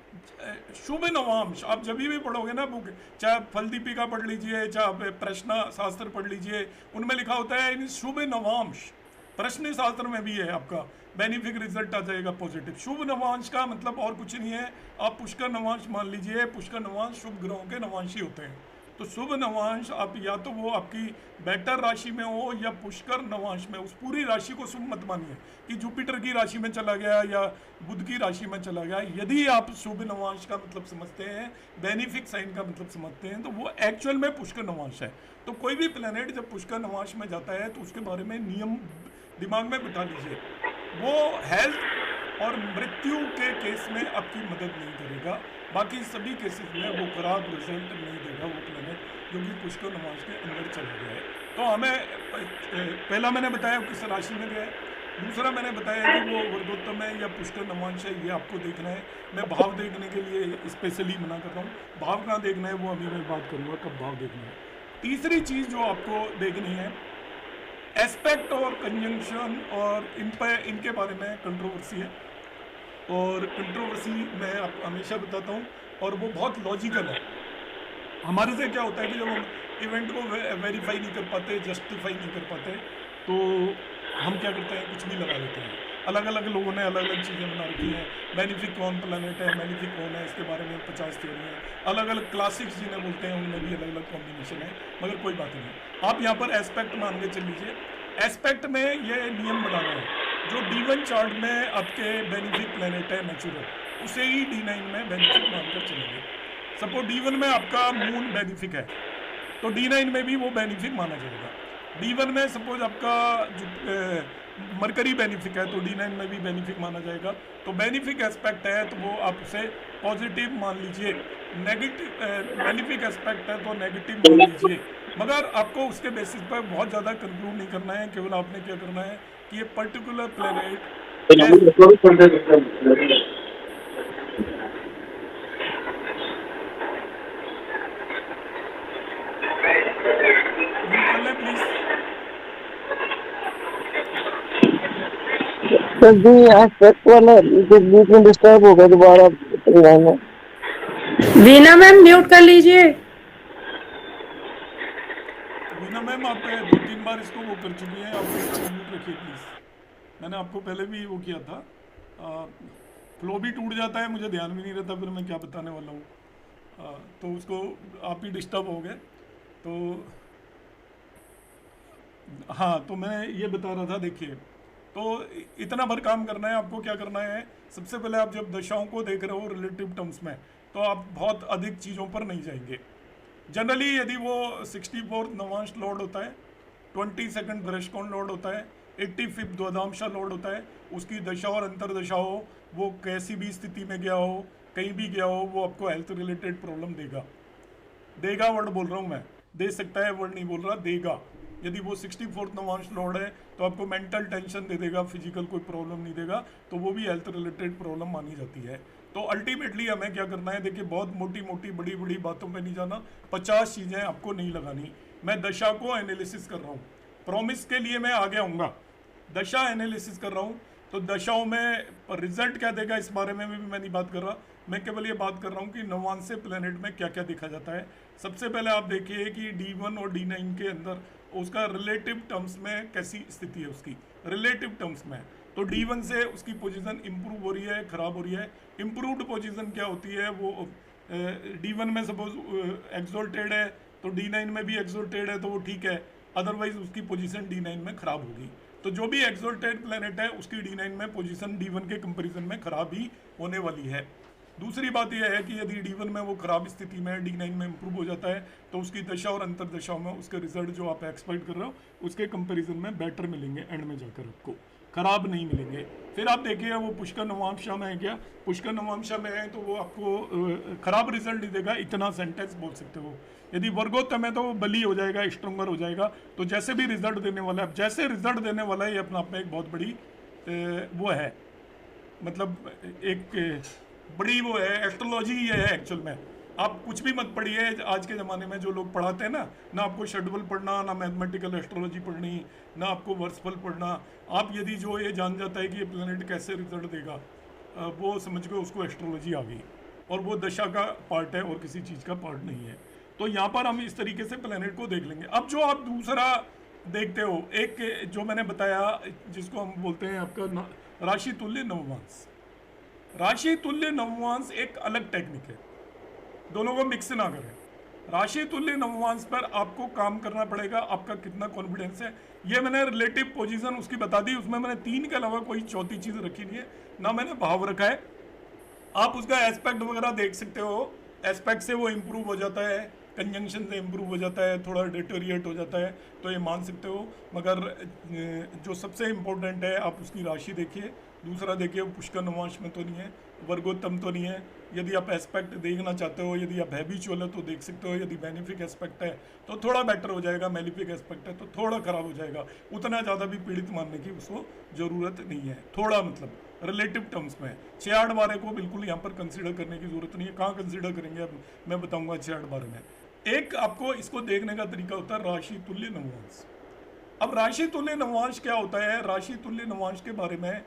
शुभ नवांश, आप जब भी पढ़ोगे ना बुक, चाहे फलदीपिका पढ़ लीजिए, चाहे प्रश्न शास्त्र पढ़ लीजिए, उनमें लिखा होता है शुभ नवांश। प्रश्न शास्त्र में भी है, आपका बेनिफिक रिजल्ट आ जाएगा पॉजिटिव। शुभ नवांश का मतलब और कुछ नहीं है, आप पुष्कर नवांश मान लीजिए। पुष्कर नवांश शुभ ग्रहों के नवांशी होते हैं। तो शुभ नवांश आप या तो वो आपकी बेटर राशि में हो या पुष्कर नवांश में, उस पूरी राशि को शुभ मत मानिए कि जुपिटर की राशि में चला गया या बुध की राशि में चला गया। यदि आप शुभ नवांश का मतलब समझते हैं, बेनिफिक साइन का मतलब समझते हैं, तो वो एक्चुअल में पुष्कर नवांश है। तो कोई भी प्लेनेट जब पुष्कर नवांश में जाता है तो उसके बारे में नियम दिमाग में बिठा लीजिए, वो हेल्थ और मृत्यु के केस में आपकी मदद नहीं करेगा, बाकी सभी केसेस में वो खराब रिजल्ट नहीं देगा वो प्लेनेट जो कि पुष्कर नवांश के अंदर चला गया है। तो हमें पहला मैंने बताया किस राशि में गया है, दूसरा मैंने बताया कि वो वर्गोत्तम है या पुष्कर नवांश है, ये आपको देखना है। मैं भाव देखने के लिए स्पेशली मना कर रहा हूँ, भाव कहाँ देखना है वो अभी मैं बात करूँगा कब भाव देखना है। तीसरी चीज़ जो आपको देखनी है, एस्पेक्ट और कंजंक्शन, और इनके बारे में कंट्रोवर्सी है, और कंट्रोवर्सी मैं आपको हमेशा बताता हूँ, और वो बहुत लॉजिकल है। हमारे से क्या होता है कि जब हम इवेंट को वेरीफाई नहीं कर पाते, जस्टिफाई नहीं कर पाते, तो हम क्या करते हैं, कुछ भी लगा देते हैं। अलग अलग लोगों ने अलग अलग चीज़ें बना रखी हैं। बेनिफिक कौन प्लानट है, मेलिफिक कौन है, इसके बारे में 50 थ्योरी हैं। अलग अलग क्लासिक्स जिन्हें बोलते हैं उनमें भी अलग अलग कॉम्बिनेशन है, मगर कोई बात नहीं। आप यहाँ पर एस्पेक्ट मान के चल लीजिए। एस्पेक्ट में ये नियम बनाना है, जो D1 चार्ट में आपके बेनिफिक प्लानट है नेचुरल, उसे ही D9 में बेनिफिक मानकर चलेंगे। सपोज D1 में आपका मून बेनिफिक है तो D9 में भी वो बेनिफिक माना जाएगा। D1 में सपोज आपका मरकरी बेनिफिक है तो D9 में भी बेनिफिक माना जाएगा। तो बेनिफिक एस्पेक्ट है तो वो आप उसे पॉजिटिव मान लीजिए, नेगेटिव बेनिफिक एस्पेक्ट है तो नेगेटिव मान लीजिए, मगर आपको उसके बेसिस पर बहुत ज़्यादा कंक्लूड नहीं करना है। केवल आपने क्या करना है कि ये पर्टिकुलर प्लेनेट प्लीज। जल्दी एस्पेक्ट वाला बीच में डिस्टर्ब हो गया दोबारा लाना। वीना मैम म्यूट कर लीजिए। वीना मैम आप 2-3 बार इसको वो कर चुकी हैं, आप इसको म्यूट रखिए प्लीज़। मैंने आपको पहले भी वो किया था। फ्लो भी टूट जाता है, मुझे ध्यान भी नहीं रहता फिर मैं क्या बताने वाला हूँ। तो उसको आप ही डिस्टर्ब हो गए। तो हाँ, तो मैं ये बता रहा था, देखिए तो इतना भर काम करना है। आपको क्या करना है, सबसे पहले आप जब दशाओं को देख रहे हो रिलेटिव टर्म्स में, तो आप बहुत अधिक चीज़ों पर नहीं जाएंगे। जनरली यदि वो 64th नवांश लॉर्ड होता है, 22nd दृष्टिकोण लॉर्ड होता है, 85th द्वादशांश लॉर्ड होता है, उसकी दशा और अंतरदशा हो, वो कैसी भी स्थिति में गया हो, कहीं भी गया हो, वो आपको हेल्थ रिलेटेड प्रॉब्लम देगा वर्ड बोल रहा हूँ मैं, दे सकता है वर्ड नहीं बोल रहा, देगा। यदि वो 64th नवांश लॉर्ड है तो आपको मेंटल टेंशन दे देगा, फिजिकल कोई प्रॉब्लम नहीं देगा, तो वो भी हेल्थ रिलेटेड प्रॉब्लम मानी जाती है। तो अल्टीमेटली हमें क्या करना है, देखिए बहुत मोटी मोटी बड़ी बड़ी बातों पे नहीं जाना, 50 चीज़ें आपको नहीं लगानी। मैं दशा को एनालिसिस कर रहा हूँ, प्रॉमिस के लिए मैं आगे आऊँगा, दशा एनालिसिस कर रहा हूँ। तो दशाओं में रिजल्ट क्या देगा इस बारे में भी मैं नहीं बात कर रहा, मैं केवल ये बात कर रहा हूँ कि नवांश प्लेनेट में क्या क्या देखा जाता है। सबसे पहले आप देखिए कि D1 और D9 के अंदर उसका रिलेटिव टर्म्स में कैसी स्थिति है उसकी, रिलेटिव टर्म्स में। तो D1 से उसकी पोजीशन इंप्रूव हो रही है, खराब हो रही है। इंप्रूव्ड पोजीशन क्या होती है, वो D1 में सपोज एक्सोल्टेड है तो D9 में भी एक्सोल्टेड है तो वो ठीक है, अदरवाइज उसकी पोजीशन D9 में खराब होगी। तो जो भी एक्सोल्टेड प्लेनेट है उसकी D9 में पोजीशन D1 के कंपैरिजन में खराब ही होने वाली है। दूसरी बात यह है कि यदि D1 में वो खराब स्थिति में D9 में इंप्रूव हो जाता है तो उसकी दशा और अंतर दशाओं में उसके रिजल्ट जो आप एक्सपेक्ट कर रहे हो उसके कंपैरिजन में बेटर मिलेंगे, एंड में जाकर आपको खराब नहीं मिलेंगे। फिर आप देखिए वो पुष्कर नवांशा में है क्या, पुष्कर नवांशा में है तो वो आपको खराब रिजल्ट नहीं देगा, इतना सेंटेंस बोल सकते हो। यदि वर्गोत्तम है तो वो बली हो जाएगा, स्ट्रोंगर हो जाएगा। तो जैसे भी रिजल्ट देने वाला है, जैसे रिजल्ट देने वाला है, ये अपना आप में एक बहुत बड़ी वो है, मतलब एक बड़ी वो है, एस्ट्रोलॉजी ये है एक्चुअल में। आप कुछ भी मत पढ़िए, आज के ज़माने में जो लोग पढ़ाते हैं ना आपको शेड्यूल पढ़ना, ना मैथमेटिकल एस्ट्रोलॉजी पढ़नी, ना आपको वर्षफल पढ़ना। आप यदि जो ये जान जाता है कि ये प्लेनेट कैसे रिजल्ट देगा, वो समझ के उसको एस्ट्रोलॉजी आ गई, और वो दशा का पार्ट है और किसी चीज़ का पार्ट नहीं है। तो यहाँ पर हम इस तरीके से प्लेनेट को देख लेंगे। अब जो आप दूसरा देखते हो, एक जो मैंने बताया जिसको हम बोलते हैं आपका राशि तुल्य नवमांश। राशि तुल्य नवमांश एक अलग टेक्निक है, दोनों को मिक्स ना करें। राशि तुल्य नवमांश पर आपको काम करना पड़ेगा, आपका कितना कॉन्फिडेंस है। ये मैंने रिलेटिव पोजीशन उसकी बता दी, उसमें मैंने 3 के अलावा कोई चौथी चीज़ रखी नहीं है, ना मैंने भाव रखा है। आप उसका एस्पेक्ट वगैरह देख सकते हो, एस्पेक्ट से वो इम्प्रूव हो जाता है, कंजंक्शन से इम्प्रूव हो जाता है, थोड़ा डिटोरिएट हो जाता है, तो ये मान सकते हो। मगर जो सबसे इम्पोर्टेंट है, आप उसकी राशि देखिए, दूसरा देखिए वो पुष्कर नवांश में तो नहीं है, वर्गोत्तम तो नहीं है। यदि आप एस्पेक्ट देखना चाहते हो, यदि आप हैबिचुअल है तो देख सकते हो, यदि बेनिफिक एस्पेक्ट है तो थोड़ा बेटर हो जाएगा, मेलिफिक एस्पेक्ट है तो थोड़ा ख़राब हो जाएगा। उतना ज़्यादा भी पीड़ित मानने की उसको ज़रूरत नहीं है, थोड़ा मतलब रिलेटिव टर्म्स में। 6-8 बारे को बिल्कुल यहाँ पर कंसिडर करने की ज़रूरत नहीं है। कहाँ कंसिडर करेंगे अब मैं बताऊँगा 6-8 बारे में। एक आपको इसको देखने का तरीका होता है राशि तुल्य नवमांश। अब राशि तुल्य नवमांश क्या होता है, राशि तुल्य नवमांश के बारे में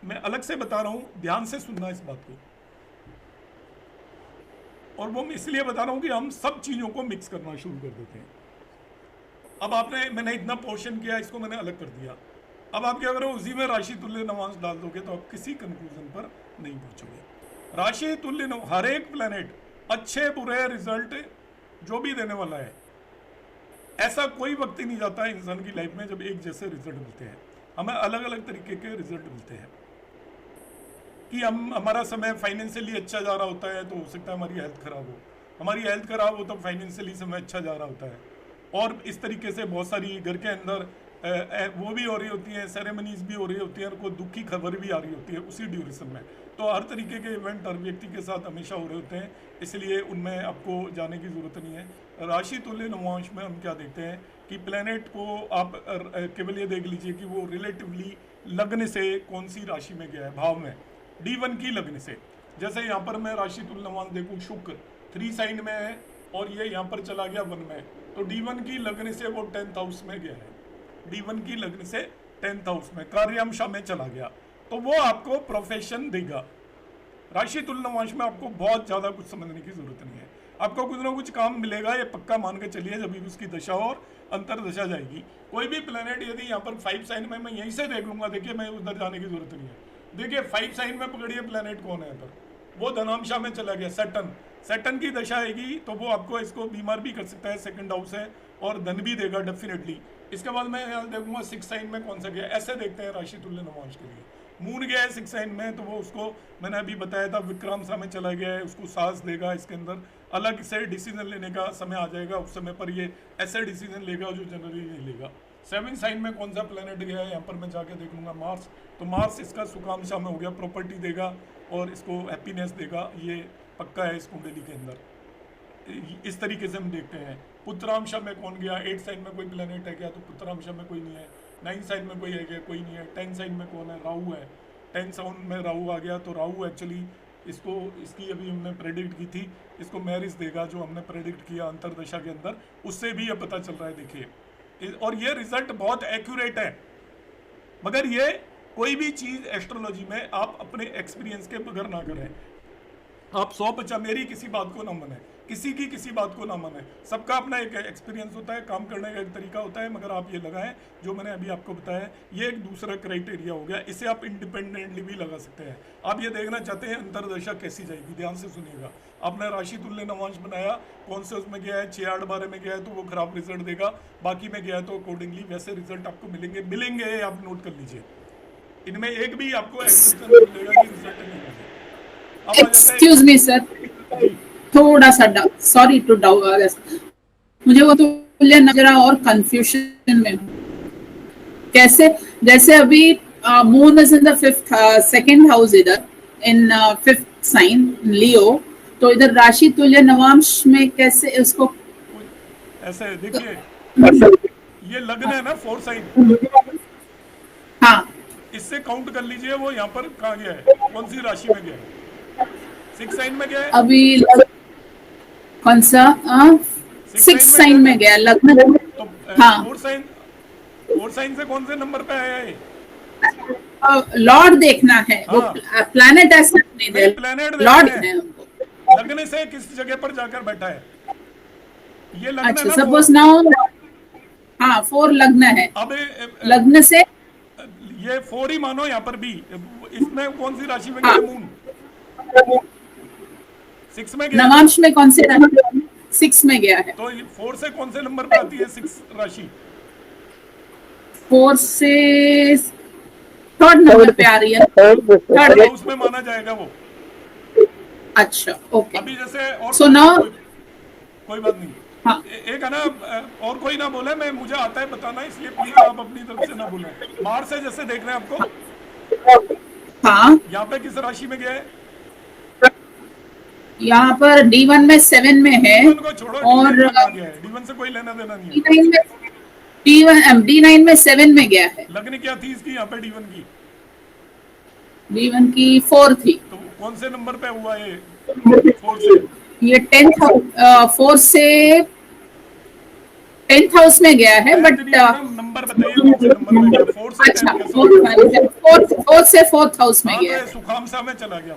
मैं अलग से बता रहा हूँ, ध्यान से सुनना इस बात को। और वो मैं इसलिए बता रहा हूँ कि हम सब चीज़ों को मिक्स करना शुरू कर देते हैं। अब मैंने इतना पोर्शन किया, इसको मैंने अलग कर दिया। अब आप क्या करो, उसी में राशि तुल्य नवांश डाल दोगे तो आप किसी कंक्लूजन पर नहीं पहुंचोगे। राशि तुल्य हर एक प्लेनेट अच्छे बुरे रिजल्ट जो भी देने वाला है, ऐसा कोई वक्त ही नहीं जाता है इंसान की लाइफ में जब एक जैसे रिजल्ट मिलते हैं। हमें अलग अलग तरीके के रिजल्ट मिलते हैं कि हमारा समय फाइनेंशियली अच्छा जा रहा होता है तो हो सकता है हमारी हेल्थ खराब हो, हमारी हेल्थ खराब हो तब फाइनेंशियली समय अच्छा जा रहा होता है, और इस तरीके से बहुत सारी घर के अंदर वो भी हो रही होती है, सेरेमनीज भी हो रही होती है, और कोई दुख की खबर भी आ रही होती है उसी ड्यूरेशन में। तो हर तरीके के इवेंट हर व्यक्ति के साथ हमेशा हो रहे होते हैं, इसलिए उनमें आपको जाने की ज़रूरत नहीं है। राशि तुल्य नवांश में हम क्या देखते हैं कि प्लेनेट को आप केवल ये देख लीजिए कि वो रिलेटिवली लग्न से कौन सी राशि में गया है, भाव में D1 की लग्न से। जैसे यहाँ पर मैं राशि तुल्य नवांश देखूँ, शुक्र 3 साइन में है और ये यहाँ पर चला गया 1 में, तो D1 की लग्न से वो 10th हाउस में गया है, D1 की लग्न से 10th हाउस में कार्यांश में चला गया, तो वो आपको प्रोफेशन देगा। राशि तुल्य नवांश में आपको बहुत ज़्यादा कुछ समझने की जरूरत नहीं है, आपको कुछ ना कुछ काम मिलेगा, ये पक्का मान के चलिए। जब भी उसकी दशा और अंतर दशा जाएगी, कोई भी प्लेनेट यदि यहाँ पर 5 साइन में, मैं यहीं से देख लूंगा, देखिए मैं उधर जाने की जरूरत नहीं है। देखिए 5 साइन में पकड़िए प्लेनेट कौन है, पर वो धनांशा में चला गया, सैटर्न की दशा आएगी तो वो आपको इसको बीमार भी कर सकता है, 2nd हाउस है, और धन भी देगा डेफिनेटली। इसके बाद मैं यहाँ देखूंगा 6 साइन में कौन सा गया, ऐसे देखते हैं राशि तुल्य नवांश के लिए। मून गया है 6 साइन में तो वो उसको मैंने अभी बताया था विक्रांशा में चला गया है, उसको साहस देगा, इसके अंदर अलग से डिसीजन लेने का समय आ जाएगा, उस समय पर ये ऐसे डिसीजन लेगा जो जनरली नहीं लेगा। 7 साइन में कौन सा प्लेनेट गया है, यहाँ पर मैं जाके देख लूँगा मार्स, तो मार्स इसका सुखांशा में हो गया, प्रॉपर्टी देगा और इसको हैप्पीनेस देगा, ये पक्का है इस कुंडली के अंदर। इस तरीके से हम देखते हैं। पुत्रांशा में कौन गया, 8 साइन में कोई प्लेनेट है क्या, तो पुत्रांशा में कोई नहीं है। 9 साइन में कोई है क्या, कोई नहीं है। 10 साइन में कौन है, राहु है, 10 साइन में राहु आ गया, तो राहु एक्चुअली इसको, इसकी अभी हमने प्रेडिक्ट की थी, इसको मैरिज देगा जो हमने प्रेडिक्ट किया अंतरदशा के अंदर, उससे भी ये पता चल रहा है, देखिए। और ये रिजल्ट बहुत एक्यूरेट है, मगर ये कोई भी चीज़ एस्ट्रोलॉजी में आप अपने एक्सपीरियंस के बगैर ना करें। आप 100% मेरी किसी बात को ना माने, किसी की किसी बात को ना माने, सबका अपना एक एक्सपीरियंस होता है, काम करने का एक तरीका होता है, मगर आप ये लगाएं जो मैंने अभी आपको बताया, ये एक दूसरा क्राइटेरिया हो गया, इसे आप इंडिपेंडेंटली भी लगा सकते हैं। आप ये देखना चाहते हैं अंतरदशा कैसी जाएगी, ध्यान से सुनिएगा। आपने राशि तुल्य नवांश बनाया, कौन से उसमें गया है, 6 8 12 में गया है तो वो खराब रिजल्ट देगा, बाकी में गया है तो अकॉर्डिंगली वैसे रिजल्ट आपको मिलेंगे, आप नोट कर लीजिए। इनमें एक भी आपको एक्सेप्शन मिलेगा कि रिजल्ट नहीं मिलेगा। एक्सक्यूज मी सर, थोड़ा सा सॉरी टू डाउट, मुझे वो तुल्य नजरा और कंफ्यूजन में कैसे, जैसे अभी moon is in the 2nd house इधर इन 5th साइन लियो, तो इधर राशि तुल्य नवांश में कैसे उसको, ऐसे देखिए ये लग्न है ना 4 साइन, हाँ इससे काउंट कर लीजिए वो यहाँ पर कहाँ गया है, कौन सी राशि में गया है, 6 साइन में गया है अभी, कौन सा 6 साइन में गया लग्न, तो हाँ 4 साइन से कौन से नंबर पे आया है, लॉर्ड देखना है, वो प्लैनेट ऐसा नहीं दे, प्लैनेट लॉर्ड है हमको, लग्न से किस जगह पर जाकर बैठा है, ये लग्न अच्छा है ना, सपोज नाउ, हाँ 4 लग्न है, अब लग्न से ये 4 ही मानो यहाँ पर भी, इसमें कौन सी राशि में गया, मून 6 में गया, नवांश में कौन से 6 में गया है, तो 4 से कौन से नंबर पे आती है 6 राशि, 4 से 3rd नंबर पे आ रही है, 3rd हाउस में माना जाएगा वो। अच्छा ओके, अभी जैसे और सो नाउ कोई बात नहीं, हाँ एक है ना, और कोई ना बोले, मैं मुझे आता है बताना, इसलिए प्लीज आप अपनी तरफ से ना बोले। बाहर से जैसे देख रहे हैं आपको, हाँ यहाँ पे किस राशि में गया है, यहाँ पर D1 में 7 में है, D1 को छोड़ो, और D1 से कोई लेना देना नहीं है, D9 में 7 में गया है, लगनी क्या थी इसकी यहाँ पे D1 की, D1 की 4 थी, तो कौन से नंबर पे हुआ ये 4 से, ये 4 से 10th हाउस में गया है, बट नंबर बताइए कौन से नंबर में गया, 4 से अच्छा 10 4 से 4th हाउस में गया है, सुखामसा में चला गया।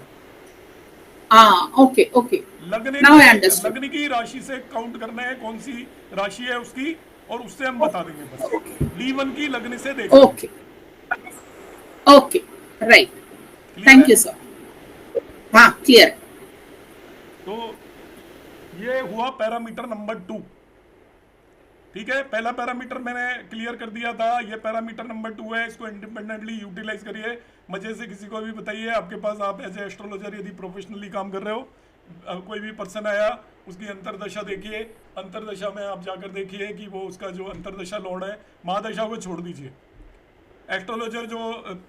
हाँ ओके ओके, लग्न की राशि से काउंट करना है कौन सी राशि है उसकी, और उससे हम बता देंगे बस, D1 की लग्न से देखो, okay okay, right, thank you sir. हाँ, क्लियर। तो ये हुआ पैरामीटर नंबर 2। ठीक है, पहला पैरामीटर मैंने क्लियर कर दिया था, ये पैरामीटर नंबर 2 है, इसको इंडिपेंडेंटली यूटिलाइज करिए, मजे से किसी को भी बताइए। आपके पास आप एज ए एस्ट्रोलॉजर यदि प्रोफेशनली काम कर रहे हो, कोई भी पर्सन आया उसकी अंतरदशा देखिए, अंतरदशा में आप जाकर देखिए कि वो उसका जो अंतरदशा लॉर्ड है, महादशा को छोड़ दीजिए। एस्ट्रोलॉजर जो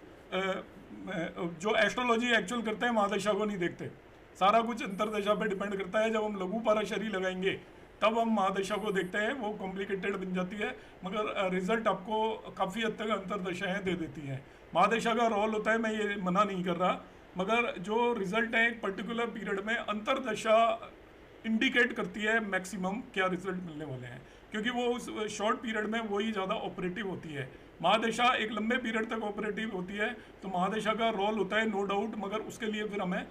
एस्ट्रोलॉजी एक्चुअल करते हैं महादशा को नहीं देखते, सारा कुछ अंतरदशा पे डिपेंड करता है। जब हम लघु पाराशरी लगाएंगे तब हम महादशा को देखते हैं, वो कॉम्प्लिकेटेड बन जाती है, मगर रिजल्ट आपको काफ़ी हद तक अंतरदशाएँ दे देती हैं। महादशा का रोल होता है, मैं ये मना नहीं कर रहा, मगर जो रिजल्ट है एक पर्टिकुलर पीरियड में अंतरदशा इंडिकेट करती है मैक्सिमम क्या रिजल्ट मिलने वाले हैं, क्योंकि वो उस शॉर्ट पीरियड में वही ज़्यादा ऑपरेटिव होती है। महादशा एक लंबे पीरियड तक ऑपरेटिव होती है, तो महादशा का रोल होता है नो डाउट, मगर उसके लिए फिर हमें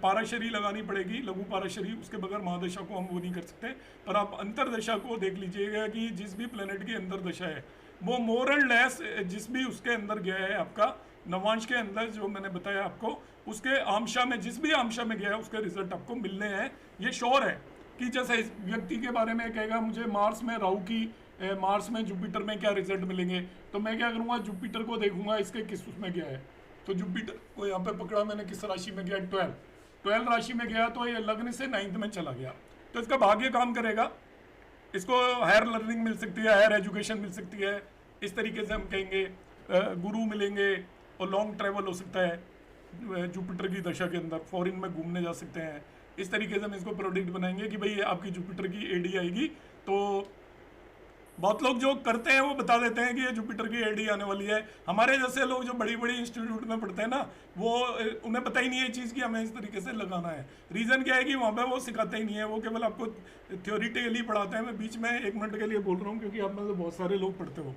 पाराशरी लगानी पड़ेगी, लघु पाराशरी, उसके बगैर महादशा को हम वो नहीं कर सकते। पर आप अंतरदशा को देख लीजिएगा कि जिस भी प्लेनेट की अंतरदशा है वो मोर एंड लेस जिस भी उसके अंदर गया है, आपका नवांश के अंदर जो मैंने बताया आपको, उसके आमशा में, जिस भी आमशा में गया है उसके रिजल्ट आपको मिलने हैं। ये श्योर है कि जैसे इस व्यक्ति के बारे में कहेगा मुझे मार्स में राहु की, मार्स में जुपिटर में क्या रिजल्ट मिलेंगे, तो मैं क्या करूँगा, जुपिटर को देखूंगा इसके किस उसमें गया है। तो जुपिटर को यहाँ पे पकड़ा मैंने, किस राशि में गया, 12 राशि में गया, तो ये लग्न से 9th में चला गया, तो इसका भाग्य काम करेगा, इसको हायर लर्निंग मिल सकती है, हायर एजुकेशन मिल सकती है, इस तरीके से हम कहेंगे, गुरु मिलेंगे और लॉन्ग ट्रैवल हो सकता है जुपिटर की दशा के अंदर, फॉरेन में घूमने जा सकते हैं। इस तरीके से हम इसको प्रोडिक्ट बनाएंगे कि भाई आपकी जुपिटर की एडी आएगी। तो बहुत लोग जो करते हैं वो बता देते हैं कि ये जुपिटर की एडी आने वाली है। हमारे जैसे लोग जो बड़ी बड़ी इंस्टीट्यूट में पढ़ते हैं ना, वो उन्हें पता ही नहीं है चीज़ कि हमें इस तरीके से लगाना है। रीज़न क्या है कि वहाँ पे वो सिखाते ही नहीं है, वो केवल आपको थ्योरिटिकली पढ़ाते हैं। मैं बीच में 1 मिनट के लिए बोल रहा हूँ क्योंकि आप में से बहुत सारे लोग पढ़ते हो।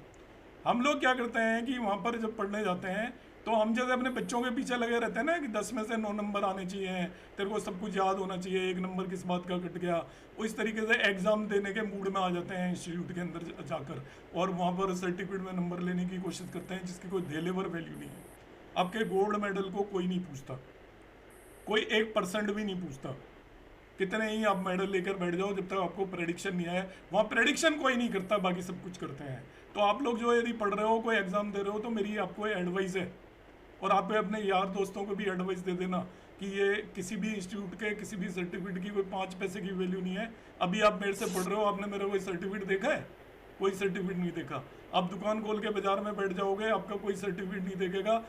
हम लोग क्या करते हैं कि वहाँ पर जब पढ़ने जाते हैं तो हम जैसे अपने बच्चों के पीछे लगे रहते हैं ना कि 10 में से 9 नंबर आने चाहिए, तेरे को सब कुछ याद होना चाहिए, 1 नंबर किस बात का कट गया, वो इस तरीके से एग्ज़ाम देने के मूड में आ जाते हैं इंस्टीट्यूट के अंदर जाकर, और वहाँ पर सर्टिफिकेट में नंबर लेने की कोशिश करते हैं जिसकी कोई धेलेवर वैल्यू नहीं है। आपके गोल्ड मेडल को कोई नहीं पूछता, कोई 1% भी नहीं पूछता, कितने ही आप मेडल लेकर बैठ जाओ, जब तक आपको प्रेडिक्शन नहीं आए। वहाँ प्रेडिक्शन कोई नहीं करता, बाकी सब कुछ करते हैं। तो आप लोग जो यदि पढ़ रहे हो, कोई एग्जाम दे रहे हो, तो मेरी आपको एडवाइस है, और आप अपने यार दोस्तों को भी एडवाइस दे देना कि ये किसी भी इंस्टीट्यूट के किसी भी सर्टिफिकेट की कोई 5 पैसे की वैल्यू नहीं है। अभी आप मेरे से पढ़ रहे हो, आपने मेरा कोई सर्टिफिकेट देखा है? कोई सर्टिफिकेट नहीं देखा। आप दुकान खोल के बाजार में बैठ जाओगे, आपका कोई सर्टिफिकेट नहीं देखेगा,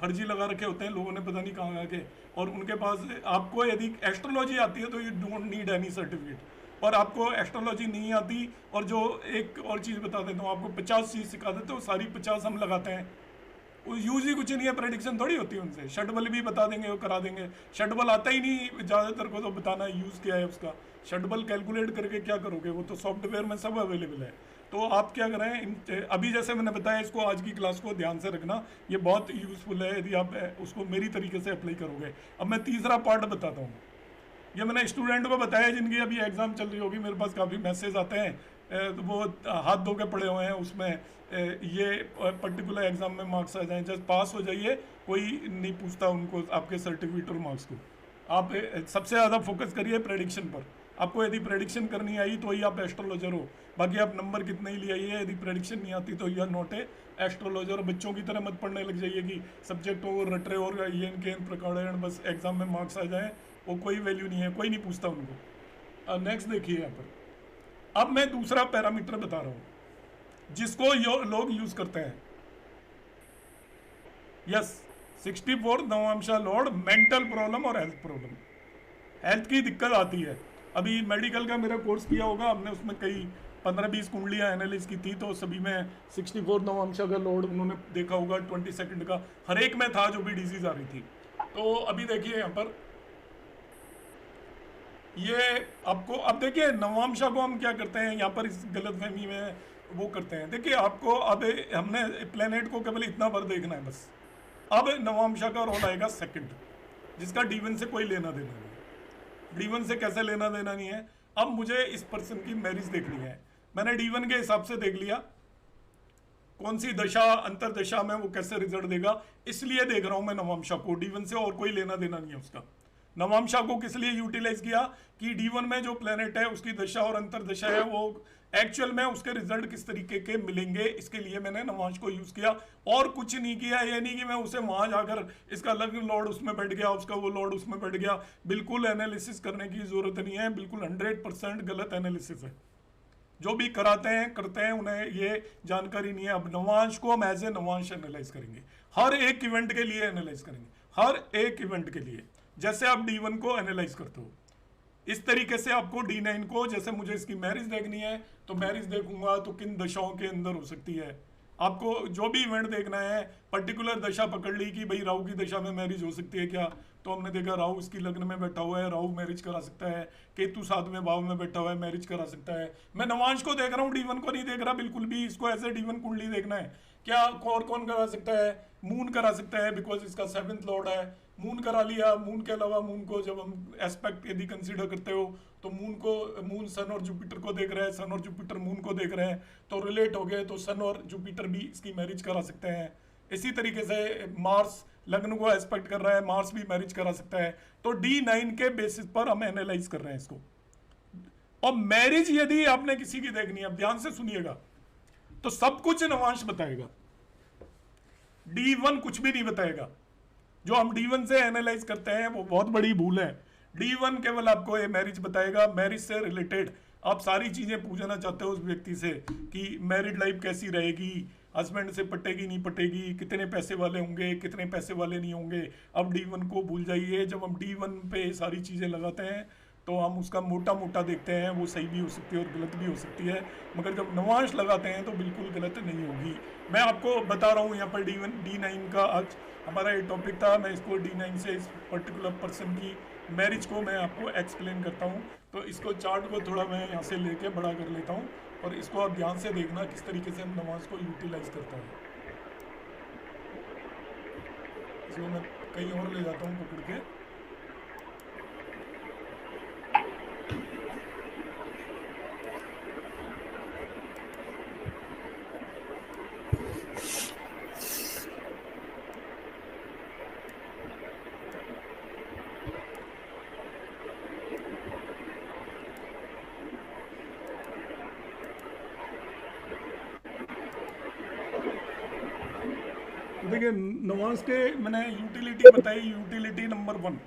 फर्जी लगा रखे होते हैं लोगों ने पता नहीं कहाँ के, और उनके पास आपको यदि एस्ट्रोलॉजी आती है तो you don't need any certificate, और आपको एस्ट्रोलॉजी नहीं आती, और जो एक और चीज़ बता देता हूँ आपको, 50 चीज़ सिखा देते हो, सारी 50 हम लगाते हैं, यूज ही कुछ नहीं है, प्रेडिक्शन थोड़ी होती है उनसे। शटबल भी बता देंगे, वो करा देंगे, शटबल आता ही नहीं ज़्यादातर को, तो बताना यूज़ क्या है उसका, शटबल कैलकुलेट करके क्या करोगे, वो तो सॉफ्टवेयर में सब अवेलेबल है। तो आप क्या करें, अभी जैसे मैंने बताया, इसको आज की क्लास को ध्यान से रखना, ये बहुत यूज़फुल है यदि आप उसको मेरी तरीके से अप्लाई करोगे। अब मैं तीसरा पार्ट बताता हूँ, ये मैंने स्टूडेंट को बताया जिनकी अभी एग्ज़ाम चल रही होगी, मेरे पास काफ़ी मैसेज आते हैं, तो वो हाथ धो के पड़े हुए हैं उसमें, ये पर्टिकुलर एग्ज़ाम में मार्क्स आ जाएं, जस्ट पास हो जाइए, कोई नहीं पूछता उनको आपके सर्टिफिकेट और मार्क्स को। आप सबसे ज़्यादा फोकस करिए प्रेडिक्शन पर। आपको यदि प्रेडिक्शन करनी आई तो ही आप एस्ट्रोलॉजर हो, बाकी आप नंबर कितने ही ले आइए, यदि प्रेडिक्शन नहीं आती तो यह नॉट ए एस्ट्रोलॉजर। बच्चों की तरह मत पढ़ने लग जाइए कि सब्जेक्ट हो रट रहे और ये इनके प्रकार बस एग्जाम में मार्क्स आ जाएँ, वो कोई वैल्यू नहीं है, कोई नहीं पूछता उनको। नेक्स्ट देखिए यहाँ पर, अब मैं दूसरा पैरामीटर बता रहा हूँ जिसको लोग यूज करते हैं। यस, 64 नवांशा लॉर्ड, मेंटल प्रॉब्लम और हेल्थ प्रॉब्लम, हेल्थ की दिक्कत आती है। अभी मेडिकल का मेरा कोर्स किया होगा हमने, उसमें कई 15-20 कुंडलियाँ एनालिस की थी, तो सभी में 64 नवांशा का लॉर्ड उन्होंने देखा होगा, 22 सेकंड का हर एक में था जो भी डिजीज आ रही थी। तो अभी देखिए यहाँ पर, ये आपको, अब देखिए नवांशा को हम क्या करते हैं यहाँ पर, इस गलतफहमी में वो करते हैं। देखिए आपको अब हमने प्लेनेट को केवल इतना पर देखना है बस। अब नवांशा का रोल आएगा सेकंड, जिसका D1 से कोई लेना देना नहीं है। D1 से कैसे लेना देना नहीं है, अब मुझे इस पर्सन की मैरिज देखनी है। मैंने D1 के हिसाब से देख लिया, कौन सी दशा अंतरदशा में वो कैसे रिजल्ट देगा, इसलिए देख रहा हूं मैं नवांशा को। D1 से और कोई लेना देना नहीं है उसका। नवांशा को किस लिए यूटिलाइज किया कि D1 में जो प्लेनेट है उसकी दशा और अंतरदशा है वो एक्चुअल में उसके रिजल्ट किस तरीके के मिलेंगे, इसके लिए मैंने नवांश को यूज किया और कुछ नहीं किया। ये नहीं कि मैं उसे वहां जाकर इसका अलग लॉर्ड उसमें बैठ गया, उसका वो लॉर्ड उसमें बैठ गया। बिल्कुल एनालिसिस करने की जरूरत नहीं है, बिल्कुल 100% गलत एनालिसिस है। जो भी कराते हैं करते हैं उन्हें ये जानकारी नहीं है। अब नवांश को हम एज ए नवांश एनालाइज करेंगे, हर एक इवेंट के लिए एनालाइज करेंगे, हर एक इवेंट के लिए। जैसे आप D1 को एनालाइज करते हो इस तरीके से आपको D9 को, जैसे मुझे इसकी मैरिज देखनी है तो मैरिज देखूंगा तो किन दशाओं के अंदर हो सकती है। आपको जो भी इवेंट देखना है, पर्टिकुलर दशा पकड़ ली कि भाई राहु की दशा में मैरिज हो सकती है क्या, तो हमने देखा राहु इसकी लग्न में बैठा हुआ है, राहु मैरिज करा सकता है। केतु 7वें भाव में बैठा हुआ है, मैरिज करा सकता है। मैं नवांश को देख रहा हूँ, D1 को नहीं देख रहा बिल्कुल भी। इसको ऐसे D1 कुंडली देखना है। क्या और कौन करा सकता है? मून करा सकता है, बिकॉज इसका 7th लॉर्ड है। मून करा लिया। मून के अलावा मून को जब हम एस्पेक्ट यदि कंसीडर करते हो तो मून सन और जुपिटर को देख रहा है, सन और जुपिटर मून को देख रहे हैं, तो रिलेट हो गए, तो सन और जुपिटर भी इसकी मैरिज करा सकते हैं। इसी तरीके से मार्स लग्न को एस्पेक्ट कर रहा है, मार्स भी मैरिज करा सकता है। तो D9 के बेसिस पर हम एनालाइज कर रहे हैं इसको। और मैरिज यदि आपने किसी की देखनी है, अब ध्यान से सुनिएगा, तो सब कुछ नवांश बताएगा, D1 कुछ भी नहीं बताएगा। जो हम D1 से एनालाइज करते हैं वो बहुत बड़ी भूल है। D1 केवल आपको ये मैरिज बताएगा, मैरिज से रिलेटेड आप सारी चीजें पूछना चाहते हो उस व्यक्ति से कि मैरिड लाइफ कैसी रहेगी, हस्बैंड से पटेगी नहीं पटेगी, कितने पैसे वाले होंगे, कितने पैसे वाले नहीं होंगे। अब D1 को भूल जाइए। जब हम D1 पे सारी चीजें लगाते हैं तो हम उसका मोटा मोटा देखते हैं, वो सही भी हो सकती है और गलत भी हो सकती है। मगर जब नवांश लगाते हैं तो बिल्कुल गलत नहीं होगी। मैं आपको बता रहा हूँ यहाँ पर D9 का आज हमारा ये टॉपिक था। मैं इसको D9 से इस पर्टिकुलर पर्सन की मैरिज को मैं आपको एक्सप्लेन करता हूँ। तो इसको चार्ट को थोड़ा मैं यहाँ से लेके बड़ा कर लेता हूँ और इसको आप ध्यान से देखना किस तरीके से हम नवांश को यूटिलाइज करता है। इसको मैं कहीं और ले जाता हूँ पकड़ के। देखिए नवांश के मैंने यूटिलिटी बताई, यूटिलिटी नंबर 1,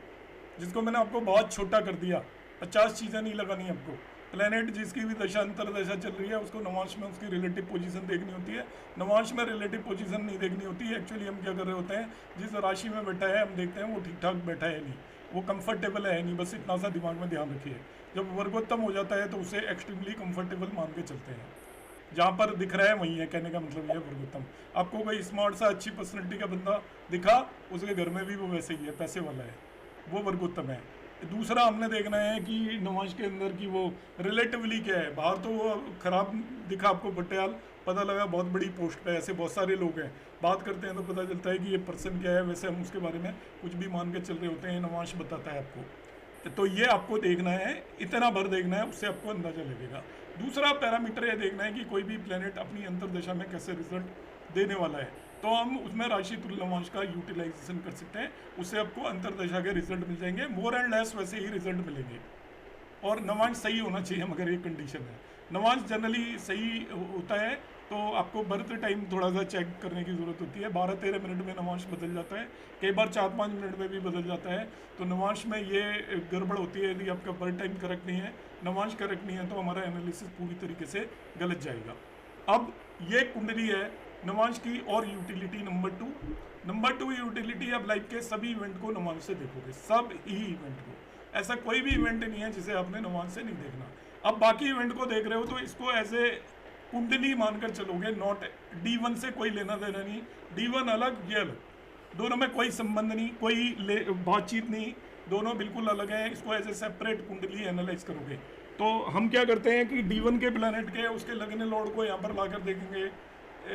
जिसको मैंने आपको बहुत छोटा कर दिया। 50 चीज़ें नहीं लगानी आपको। प्लेनेट जिसकी भी दशा अंतरदशा चल रही है उसको नवांश में उसकी रिलेटिव पोजीशन देखनी होती है। नवांश में रिलेटिव पोजीशन नहीं देखनी होती है। एक्चुअली हम क्या कर रहे होते हैं, जिस राशि में बैठा है हम देखते हैं वो ठीक ठाक बैठा है नहीं, वो कंफर्टेबल है नहीं, बस इतना सा दिमाग में ध्यान रखिए। जब वर्गोत्तम हो जाता है तो उसे एक्सट्रीमली कंफर्टेबल मान के चलते हैं। जहाँ पर दिख रहा है वही है, कहने का मतलब ये वर्गोत्तम। आपको कोई स्मार्ट सा अच्छी पर्सनैलिटी का बंदा दिखा, उसके घर में भी वो वैसे ही है, पैसे वाला है, वो वर्गोत्तम है। दूसरा हमने देखना है कि नवांश के अंदर की वो रिलेटिवली क्या है। बाहर तो वो खराब दिखा आपको बट्याल, पता लगा बहुत बड़ी पोस्ट पे, ऐसे बहुत सारे लोग हैं, बात करते हैं तो पता चलता है कि ये पर्सन क्या है। वैसे हम उसके बारे में कुछ भी मान के चल रहे होते हैं, नवांश बताता है आपको। तो ये आपको देखना है, इतना भर देखना है, उससे आपको अंदाजा लगेगा। दूसरा पैरामीटर ये देखना है कि कोई भी प्लेनेट अपनी अंतरदशा में कैसे रिजल्ट देने वाला है। तो हम उसमें राशि तुल्य नवांश का यूटिलाइजेशन कर सकते हैं, उससे आपको अंतरदशा के रिजल्ट मिल जाएंगे। मोर एंड लेस वैसे ही रिजल्ट मिलेंगे। और नवांश सही होना चाहिए, मगर एक कंडीशन है, नवांश जनरली सही होता है तो आपको बर्थ टाइम थोड़ा सा चेक करने की ज़रूरत होती है। 12-13 मिनट में नवांश बदल जाता है, कई बार 4-5 मिनट में भी बदल जाता है। तो नवांश में ये गड़बड़ होती है, यदि आपका बर्थ टाइम करेक्ट नहीं है, नवांश करेक्ट नहीं है, तो हमारा एनालिसिस पूरी तरीके से गलत जाएगा। अब ये कुंडली है नवांश की। और यूटिलिटी नंबर 2 यूटिलिटी, अब लाइफ के सभी इवेंट को नवांश से देखोगे, सब ही इवेंट को। ऐसा कोई भी इवेंट नहीं है जिसे आपने नवांश से नहीं देखना। अब बाकी इवेंट को देख रहे हो तो इसको एज ए कुंडली मानकर चलोगे, नॉट D1 से कोई लेना देना नहीं। D1 अलग, ये अलग, दोनों में कोई संबंध नहीं, कोई बातचीत नहीं, दोनों बिल्कुल अलग हैं। इसको एज ए सेपरेट कुंडली एनालाइज करोगे। तो हम क्या करते हैं कि D1 के प्लैनेट के उसके लगने लॉर्ड को यहाँ पर लाकर देखेंगे।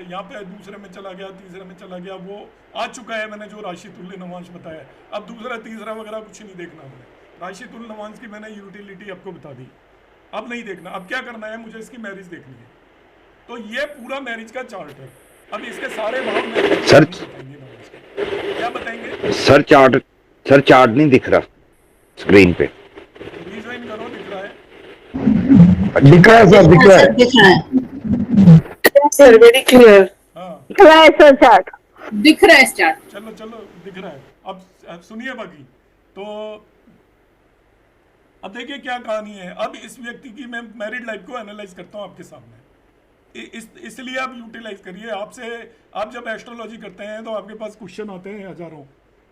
यहाँ पे दूसरे में चला गया, तीसरे में चला गया, वो आ चुका है, मैंने जो राशि तुल्य नवांश बताया। अब दूसरा तीसरा वगैरह कुछ नहीं देखना हमने, राशि तुल्य नवांश की मैंने यूटिलिटी आपको बता दी। अब नहीं देखना। अब क्या करना है, मुझे इसकी मैरिज देखनी है। तो ये पूरा मैरिज का चार्ट है। अब इसके सारे भाव में सर बताएंगे नवाज के। क्या बताएंगे? सर चार्ट नहीं दिख रहा स्क्रीन पे। रीज्वाइन करो, दिख रहा है। दिख रहा है सर, दिख रहा है। दिख रहा है सर वेरी क्लियर। हाँ दिख रहा है सर चार्ट। दिख रहा है चार्ट। चलो चलो दिख रहा है। अब सुनिए बाकी। तो अब देखिए क्या कहानी है। अब इस व्यक्ति की मैं मैरिड लाइफ को एनालाइज करता हूँ आपके सामने। इसलिए आप यूटिलाइज करिए। आप जब एस्ट्रोलॉजी करते हैं तो आपके पास क्वेश्चन आते हैं हजारों।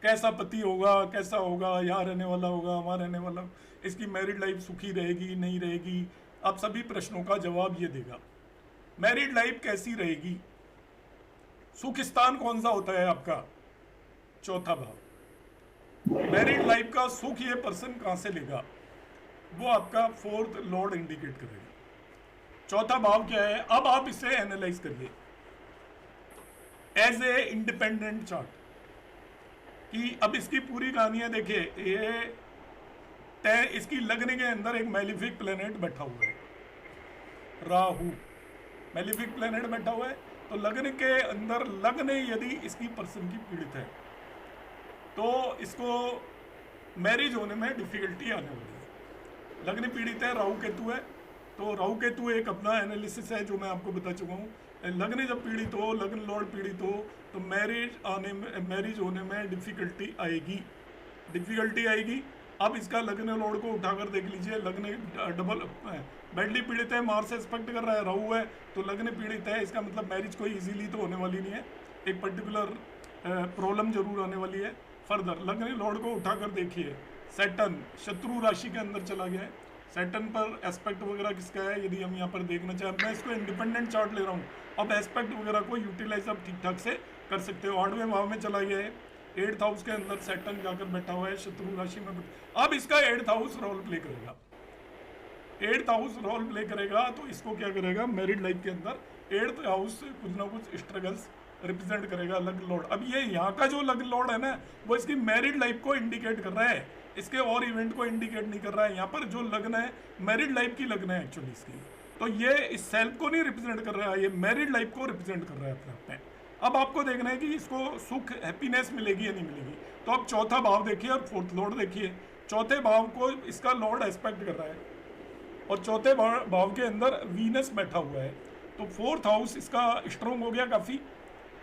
कैसा पति होगा, कैसा होगा, यहाँ रहने वाला होगा, वहाँ रहने वाला, इसकी मैरिड लाइफ सुखी रहेगी नहीं रहेगी। अब सभी प्रश्नों का जवाब ये देगा। मैरिड लाइफ कैसी रहेगी? सुख स्थान कौन सा होता है आपका? चौथा भाव। मैरिड लाइफ का सुख ये पर्सन कहां से लेगा? वो आपका फोर्थ लॉर्ड इंडिकेट करेगा। चौथा भाव क्या है? अब आप इसे एनालाइज करिए एज ए इंडिपेंडेंट चार्ट कि अब इसकी पूरी कहानी है। देखिए ये इसकी लग्न के अंदर एक मैलिफिक प्लेनेट बैठा हुआ है, राहु। मैलिफिक प्लेनेट बैठा हुआ है तो लग्न के अंदर, लग्न यदि इसकी पर्सन की पीड़ित है तो इसको मैरिज होने में डिफिकल्टी आने वाली है। लग्न पीड़ित है, राहु केतु है, तो राहु केतु एक अपना एनालिसिस है जो मैं आपको बता चुका हूँ। लग्न जब पीड़ित हो, लग्न लॉर्ड पीड़ित हो तो मैरिज होने में डिफिकल्टी आएगी। अब इसका लग्न लॉर्ड को उठाकर देख लीजिए। लग्न डबल बैडली पीड़ित है, मार्स एस्पेक्ट कर रहा है, राहु है, तो लग्न पीड़ित है। इसका मतलब मैरिज कोई इजीली तो होने वाली नहीं है, एक पर्टिकुलर प्रॉब्लम जरूर आने वाली है। फर्दर लग्न लॉर्ड को उठाकर देखिए। सैटर्न शत्रु राशि के अंदर चला गया है। सैटर्न पर एस्पेक्ट वगैरह किसका है यदि हम यहाँ पर देखना चाहें, मैं इसको इंडिपेंडेंट चार्ट ले रहा हूँ। अब एस्पेक्ट वगैरह को यूटिलाइज आप ठीक ठाक से कर सकते हो। 8वें भाव में चला गया है, 8th हाउस के अंदर सैटर्न जाकर बैठा हुआ है शत्रु राशि में। अब इसका 8th हाउस रोल प्ले करेगा। 8th हाउस रोल प्ले करेगा तो इसको क्या करेगा? मैरिड लाइफ के अंदर 8th हाउस कुछ ना कुछ स्ट्रगल्स रिप्रेजेंट करेगा लग्न लॉर्ड। अब ये यहाँ का जो लग्न लॉर्ड है ना, वो इसकी मैरिड लाइफ को इंडिकेट कर रहा है, इसके और इवेंट को इंडिकेट नहीं कर रहा है। यहाँ पर जो लग्न है मैरिड लाइफ की लग्न है एक्चुअली इसकी, तो ये इस सेल्फ को नहीं रिप्रेजेंट कर रहा है, ये मैरिड लाइफ को रिप्रेजेंट कर रहा है अपने आप में। अब आपको देखना है कि इसको सुख हैप्पीनेस मिलेगी या नहीं मिलेगी। तो आप चौथा भाव देखिए और फोर्थ लॉर्ड देखिए। चौथे भाव को इसका लॉर्ड एस्पेक्ट कर रहा है और चौथे भाव के अंदर वीनस बैठा हुआ है, तो 4th हाउस इसका स्ट्रॉन्ग हो गया, काफ़ी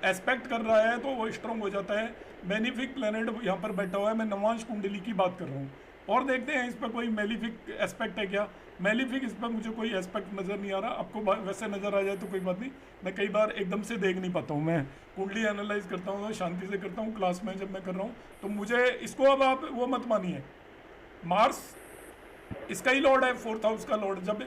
एस्पेक्ट कर रहा है तो वो स्ट्रॉन्ग हो जाता है। बेनिफिक प्लेनेट यहाँ पर बैठा हुआ है, मैं नवांश कुंडली की बात कर रहा हूँ। और देखते हैं इस पर कोई मेलिफिक एस्पेक्ट है क्या। मेलिफिक इस पर मुझे कोई एस्पेक्ट नज़र नहीं आ रहा। आपको वैसे नज़र आ जाए तो कोई बात नहीं, मैं कई बार एकदम से देख नहीं पाता हूँ। मैं कुंडली एनालाइज करता हूँ तो शांति से करता हूँ, क्लास में जब मैं कर रहा हूँ तो मुझे इसको, अब आप वो मत मानिए। मार्स इसका ही लॉर्ड है, 4th हाउस का लॉर्ड। जब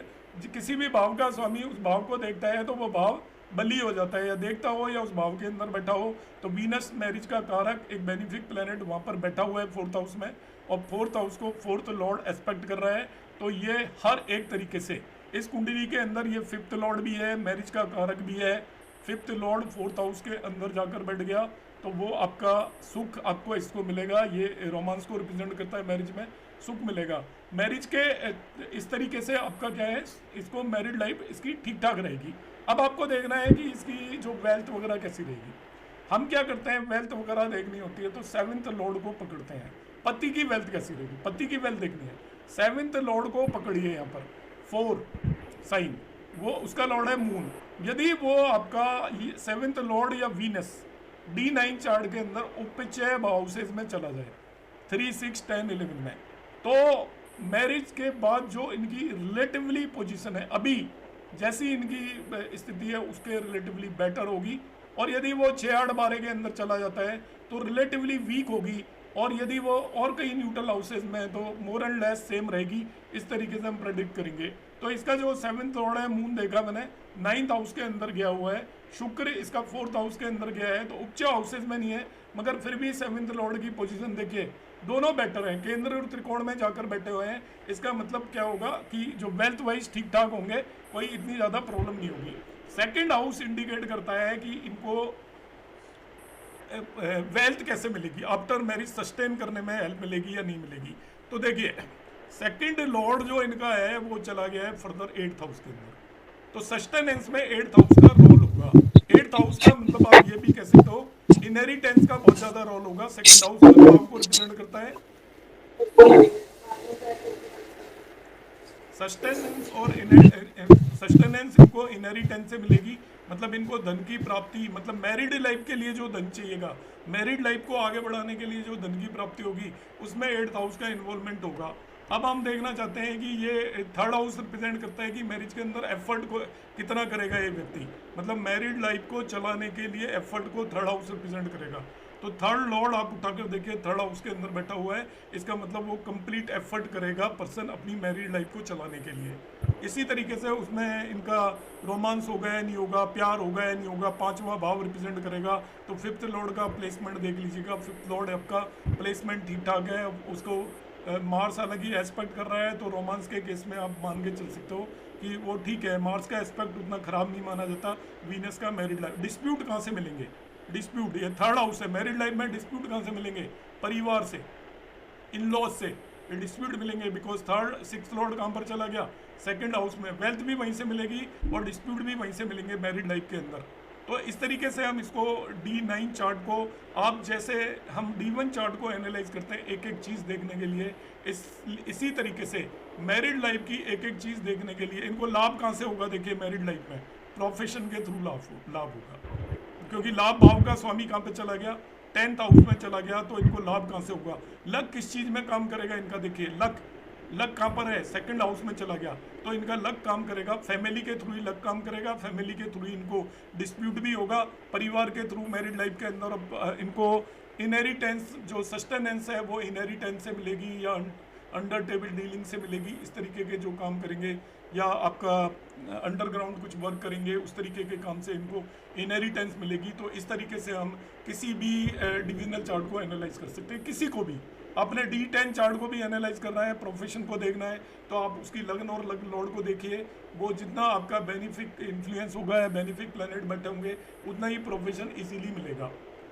किसी भी भाव का स्वामी उस भाव को देखता है तो वो भाव बली हो जाता है, या देखता हो या उस भाव के अंदर बैठा हो। तो वीनस मैरिज का कारक, एक बेनिफिक प्लेनेट वहाँ पर बैठा हुआ है 4th हाउस में, और 4th हाउस को 4th लॉर्ड एस्पेक्ट कर रहा है। तो ये हर एक तरीके से इस कुंडली के अंदर ये 5th लॉर्ड भी है, मैरिज का कारक भी है। 5th लॉर्ड 4th हाउस के अंदर जाकर बैठ गया तो वो आपका सुख आपको इसको मिलेगा। ये रोमांस को रिप्रेजेंट करता है, मैरिज में सुख मिलेगा। मैरिज के इस तरीके से आपका क्या है, इसको मैरिड लाइफ इसकी ठीक ठाक रहेगी। अब आपको देखना है कि इसकी जो वेल्थ वगैरह कैसी रहेगी। हम क्या करते हैं, वेल्थ वगैरह देखनी होती है तो 7th लॉर्ड को पकड़ते हैं। पति की वेल्थ कैसी रहेगी, पति की वेल्थ देखनी है, 7th लॉर्ड को पकड़िए। यहाँ पर 4 साइन, वो उसका लॉर्ड है मून। यदि वो आपका 7th लॉर्ड या वीनस D9 चार्ट के अंदर उपचय हाउसेज में चला जाए 3, 6, 10, 11 में, तो मैरिज के बाद जो इनकी रिलेटिवली पोजीशन है अभी जैसी इनकी स्थिति है उसके रिलेटिवली बेटर होगी। और यदि वो 6, 8, 12 के अंदर चला जाता है तो रिलेटिवली वीक होगी। और यदि वो और कई न्यूट्रल हाउसेज में है तो मोर एंड लेस सेम रहेगी। इस तरीके से हम प्रेडिक्ट करेंगे। तो इसका जो 7th लॉर्ड है मून देखा मैंने, 9th हाउस के अंदर गया हुआ है। शुक्र इसका 4th हाउस के अंदर गया है, तो उच्च हाउसेज में नहीं है, मगर फिर भी 7th लॉर्ड की पोजीशन देखिए, दोनों बेटर हैं, केंद्र और त्रिकोण में जाकर बैठे हुए हैं। इसका मतलब क्या होगा कि जो वेल्थ वाइज ठीक ठाक होंगे, कोई इतनी ज़्यादा प्रॉब्लम नहीं होगी। 2nd हाउस इंडिकेट करता है कि इनको वेल्थ कैसे मिलेगी, आफ्टर मैरिज सस्टेन करने में हेल्प मिलेगी या नहीं मिलेगी। तो देखिए 2nd लॉर्ड जो इनका है वो चला गया है फर्दर 8th हाउस के अंदर, तो सस्टेनेंस में 8th हाउस का रोल होगा। 8th हाउस का मतलब सेकंड हाउस धन भाव को रिप्रेजेंट करता है। सस्टेनेंस और सस्टेनेंस इनको इनहेरिटेंस से मिलेगी, मतलब इनको धन की प्राप्ति, मतलब मैरिड लाइफ के लिए जो धन चाहिएगा, मैरिड लाइफ को आगे बढ़ाने के लिए जो धन की प्राप्ति होगी उसमें 8th हाउस का इन्वॉल्वमेंट होगा। अब हम देखना चाहते हैं कि ये 3rd हाउस रिप्रेजेंट करता है कि मैरिज के अंदर एफर्ट को कितना करेगा ये व्यक्ति, मतलब मैरिड लाइफ को चलाने के लिए एफर्ट को 3rd हाउस रिप्रेजेंट करेगा। तो 3rd लॉर्ड आप उठाकर देखिए 3rd हाउस के अंदर बैठा हुआ है, इसका मतलब वो कंप्लीट एफर्ट करेगा पर्सन अपनी मैरिड लाइफ को चलाने के लिए। इसी तरीके से उसमें इनका रोमांस होगा या नहीं होगा, प्यार होगा या नहीं होगा, 5वां भाव रिप्रेजेंट करेगा। तो 5th लॉर्ड का प्लेसमेंट देख लीजिएगा, 5th लॉर्ड आपका प्लेसमेंट ठीक ठाक है, उसको मार्स हालांकि एस्पेक्ट कर रहा है, तो रोमांस के केस में आप मान के चल सकते हो कि वो ठीक है, मार्स का एस्पेक्ट उतना खराब नहीं माना जाता। वीनस का मैरिड लाइफ, डिस्प्यूट कहाँ से मिलेंगे, डिस्प्यूट, ये 3rd हाउस है, मैरिड लाइफ में डिस्प्यूट कहाँ से मिलेंगे, परिवार से, इन लॉज से डिस्प्यूट मिलेंगे, बिकॉज 6th लॉर्ड कहाँ पर चला गया, 2nd हाउस में। वेल्थ भी वहीं से मिलेगी और डिस्प्यूट भी वहीं से मिलेंगे मैरिड लाइफ के अंदर। तो इस तरीके से हम इसको D9 चार्ट को, आप जैसे हम D1 चार्ट को एनालाइज करते हैं एक एक चीज़ देखने के लिए, इसी तरीके से मैरिड लाइफ की एक एक चीज़ देखने के लिए इनको लाभ कहाँ से होगा, देखिए मैरिड लाइफ में प्रोफेशन के थ्रू लाभ होगा, क्योंकि लाभ भाव का स्वामी कहाँ पे चला गया, 10th हाउस में चला गया, तो इनको लाभ कहाँ से होगा। लक किस चीज़ में काम करेगा इनका, देखिए लक कहाँ पर है, 2nd हाउस में चला गया, तो इनका लक काम करेगा, फैमिली के थ्रू ही लक काम करेगा, फैमिली के थ्रू इनको डिस्प्यूट भी होगा, परिवार के थ्रू मैरिड लाइफ के अंदर इनको इनहेरिटेंस, जो सस्टेनेंस है वो इनहेरिटेंस से मिलेगी या अंडर टेबल डीलिंग से मिलेगी। इस तरीके के जो काम करेंगे या आपका अंडरग्राउंड कुछ वर्क करेंगे, उस तरीके के काम से इनको इनहेरिटेंस मिलेगी। तो इस तरीके से हम किसी भी डिविजनल चार्ट को एनालाइज कर सकते हैं, किसी को भी। आपने D10 चार्ट को भी एनालाइज करना है, प्रोफेशन को देखना है, तो आप उसकी लगन और लॉर्ड को देखिए, वो जितना आपका बेनिफिक इन्फ्लुएंस होगा या बेनिफिक प्लैनेट बैठे होंगे उतना ही प्रोफेशन इजीली मिलेगा।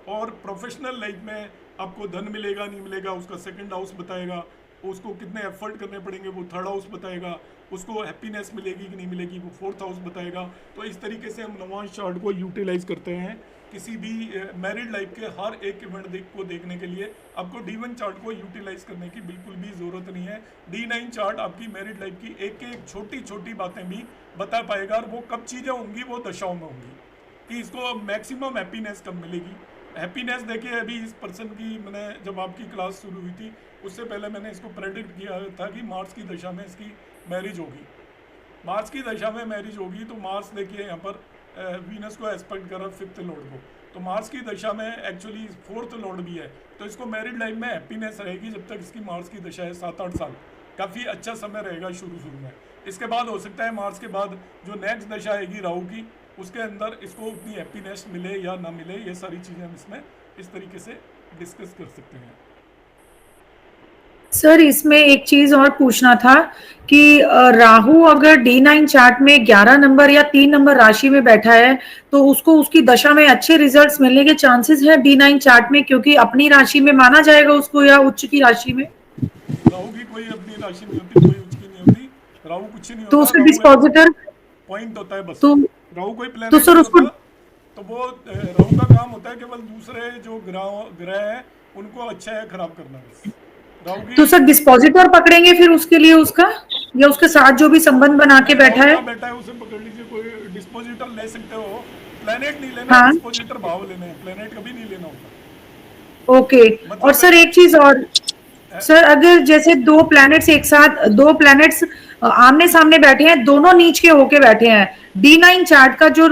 और प्रोफेशनल लाइफ में आपको धन मिलेगा नहीं मिलेगा उसका 2nd हाउस बताएगा, उसको कितने एफर्ट करने पड़ेंगे वो 3rd हाउस बताएगा, उसको हैप्पीनेस मिलेगी कि नहीं मिलेगी वो 4th हाउस बताएगा। तो इस तरीके से हम नवांश चार्ट को यूटिलाइज करते हैं किसी भी मैरिड लाइफ के हर एक इवेंट को देखने के लिए। आपको D1 चार्ट को यूटिलाइज करने की बिल्कुल भी ज़रूरत नहीं है। D9 चार्ट आपकी मैरिड लाइफ की एक एक छोटी छोटी बातें भी बता पाएगा, और वो कब चीज़ें होंगी वो दशाओं में होंगी कि इसको मैक्सिमम हैप्पीनेस कब मिलेगी। हैप्पीनेस देखिए, अभी इस पर्सन की मैंने जब आपकी क्लास शुरू हुई थी उससे पहले मैंने इसको प्रेडिक्ट किया था कि मार्स की दशा में इसकी मैरिज होगी, मार्स की दशा में मैरिज होगी। तो मार्स देखिए यहाँ पर वीनस को एस्पेक्ट कर रहा है 5th लॉर्ड को, तो मार्स की दशा में एक्चुअली 4th लॉर्ड भी है, तो इसको मैरिड लाइफ में हैप्पीनेस रहेगी जब तक इसकी मार्स की दशा है 7-8 साल, काफ़ी अच्छा समय रहेगा शुरू में। इसके बाद हो सकता है मार्स के बाद जो नेक्स्ट दशा आएगी राहु की, उसके अंदर इसको उतनी हैप्पीनेस मिले या ना मिले, ये सारी चीज़ें हम इसमें इस तरीके से डिस्कस कर सकते हैं। सर इसमें एक चीज और पूछना था कि राहु अगर D9 चार्ट में 11 नंबर या 3 नंबर राशि में बैठा है तो उसको उसकी दशा में अच्छे रिजल्ट्स मिलने के चांसेस है D9 चार्ट में, क्योंकि अपनी राशि में माना जाएगा उसको या उच्च की राशि में। राहु की कोई अपनी राशि नहीं होती, कोई उच्च की नहीं होती, राहु कुछ नहीं होता, तो उसका डिस्पोजिटर पॉइंट होता है बस। तो राहु कोई प्लैनेट तो सर उसको, तो वो राहु का काम होता है केवल दूसरे जो ग्रह है उनको अच्छा है खराब करना बस। तो सर डिस्पोजिटर पकड़ेंगे फिर उसके लिए उसका, या उसके साथ जो भी संबंध बना के बैठा है उसे पकड़ लीजिए, कोई डिस्पोजिटर ले सकते हो, प्लैनेट नहीं लेना। हाँ? डिस्पोजिटर भाव लेने हैं, प्लैनेट कभी नहीं लेना होता। ओके मतलब और सर एक चीज और सर, अगर जैसे दो प्लैनेट्स एक साथ, दो प्लैनेट्स आमने सामने बैठे हैं, दोनों नीच के होके बैठे हैं, D9 चार्ट का जो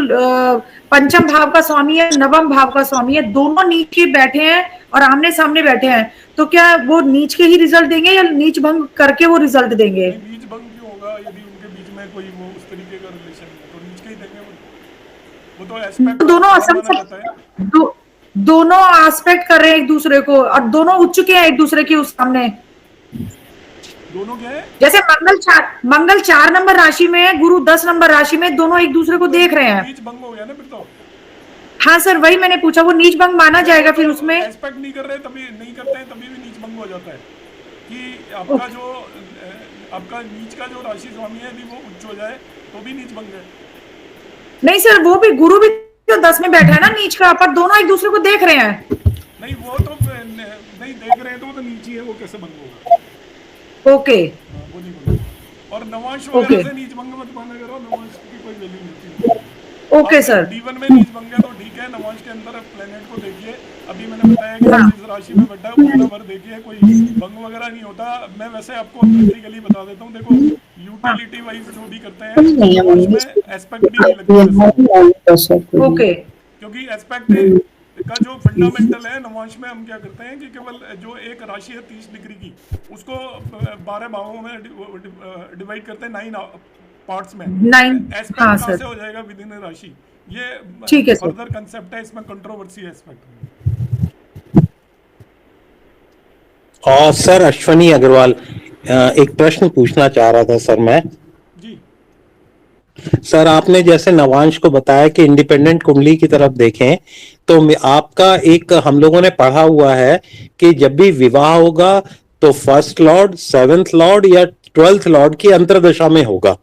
पंचम भाव का स्वामी है, नवम भाव का स्वामी है, दोनों नीच के बैठे हैं और आमने सामने बैठे हैं, तो क्या वो नीच के ही रिजल्ट देंगे या नीच भंग करके वो रिजल्ट देंगे? नीच भंग क्यों होगा, यदि उनके बीच में कोई वो उस तरीके का रिलेशन है तो नीच के ही देंगे वो तो एस्पेक्ट दोनों असम दोनों एस्पेक्ट कर रहे हैं एक दूसरे को और दोनों उच्च के हैं एक दूसरे के उस सामने। दोनों क्या है? जैसे मंगल 4 नंबर राशि में है, गुरु 10 नंबर राशि में, दोनों एक दूसरे को देख रहे हैं। नीच भंग हो गया ना फिर तो। हाँ सर वही मैंने पूछा, वो नीच भंग माना जाएगा फिर उसमें? एस्पेक्ट नहीं कर रहे तभी नहीं करते हैं तभी भी नीच भंग हो जाता है कि आपका जो आपका नीच का जो राशि स्वामी है यदि वो उच्च हो जाए तो भी नीच भंग है। नहीं सर, वो भी गुरु भी जो 10 में बैठा है ना नीच का, पर दोनों एक दूसरे को देख रहे हैं। नहीं वो तो देख रहे हैं तो वो तो नीची है, वो कैसे भंग होगा? ओके हाँ, वो नहीं भंग। और नवांश ओके वगैरह से नीच भंग मत माना करो, नवांश की कोई वैल्यू नहीं होती। Okay sir. D1 में नीच भंग है तो ठीक है, नवांश के अंदर प्लेनेट को देखिए, अभी मैंने बताया कि हाँ जिस राशि में बैठा है महीना भर देखिए, कोई भंग वगैरह नहीं होता। मैं वैसे आपको प्रैक्टिकली बता देता हूँ, देखो हाँ यूटिलिटी वाइज जो भी करते हैं नवांश में एस्पेक्ट भी नहीं लगती वैसे, ओके क्योंकि एस्पेक्ट का जो फंडामेंटल है नवांश में, हम क्या करते हैं कि केवल जो एक राशि है 30 डिग्री की, उसको 12 भागों में डिवाइड करते हैं 9 पार्ट्स में। 9। एस्पेक्ट हाँ कहाँ सर से हो जाएगा विद इन राशि? ये ठीक है सर। फर्दर कंसेप्ट है, इसमें कंट्रोवर्सी है एस्पेक्ट में। और सर अश्वनी अग्रवाल, एक प्रश्न पूछना चाह रहा था सर मैं। जी सर आपने जैसे नवांश को बताया कि इंडिपेंडेंट कुंडली की तरफ देखें, तो आपका एक हम लोगों ने पढ़ा हुआ है कि जब भी विवाह होगा तो फर्स्ट लॉर्ड, सेवेंथ लॉर्ड या 12th लॉर्ड की अंतर्दशा में होगा।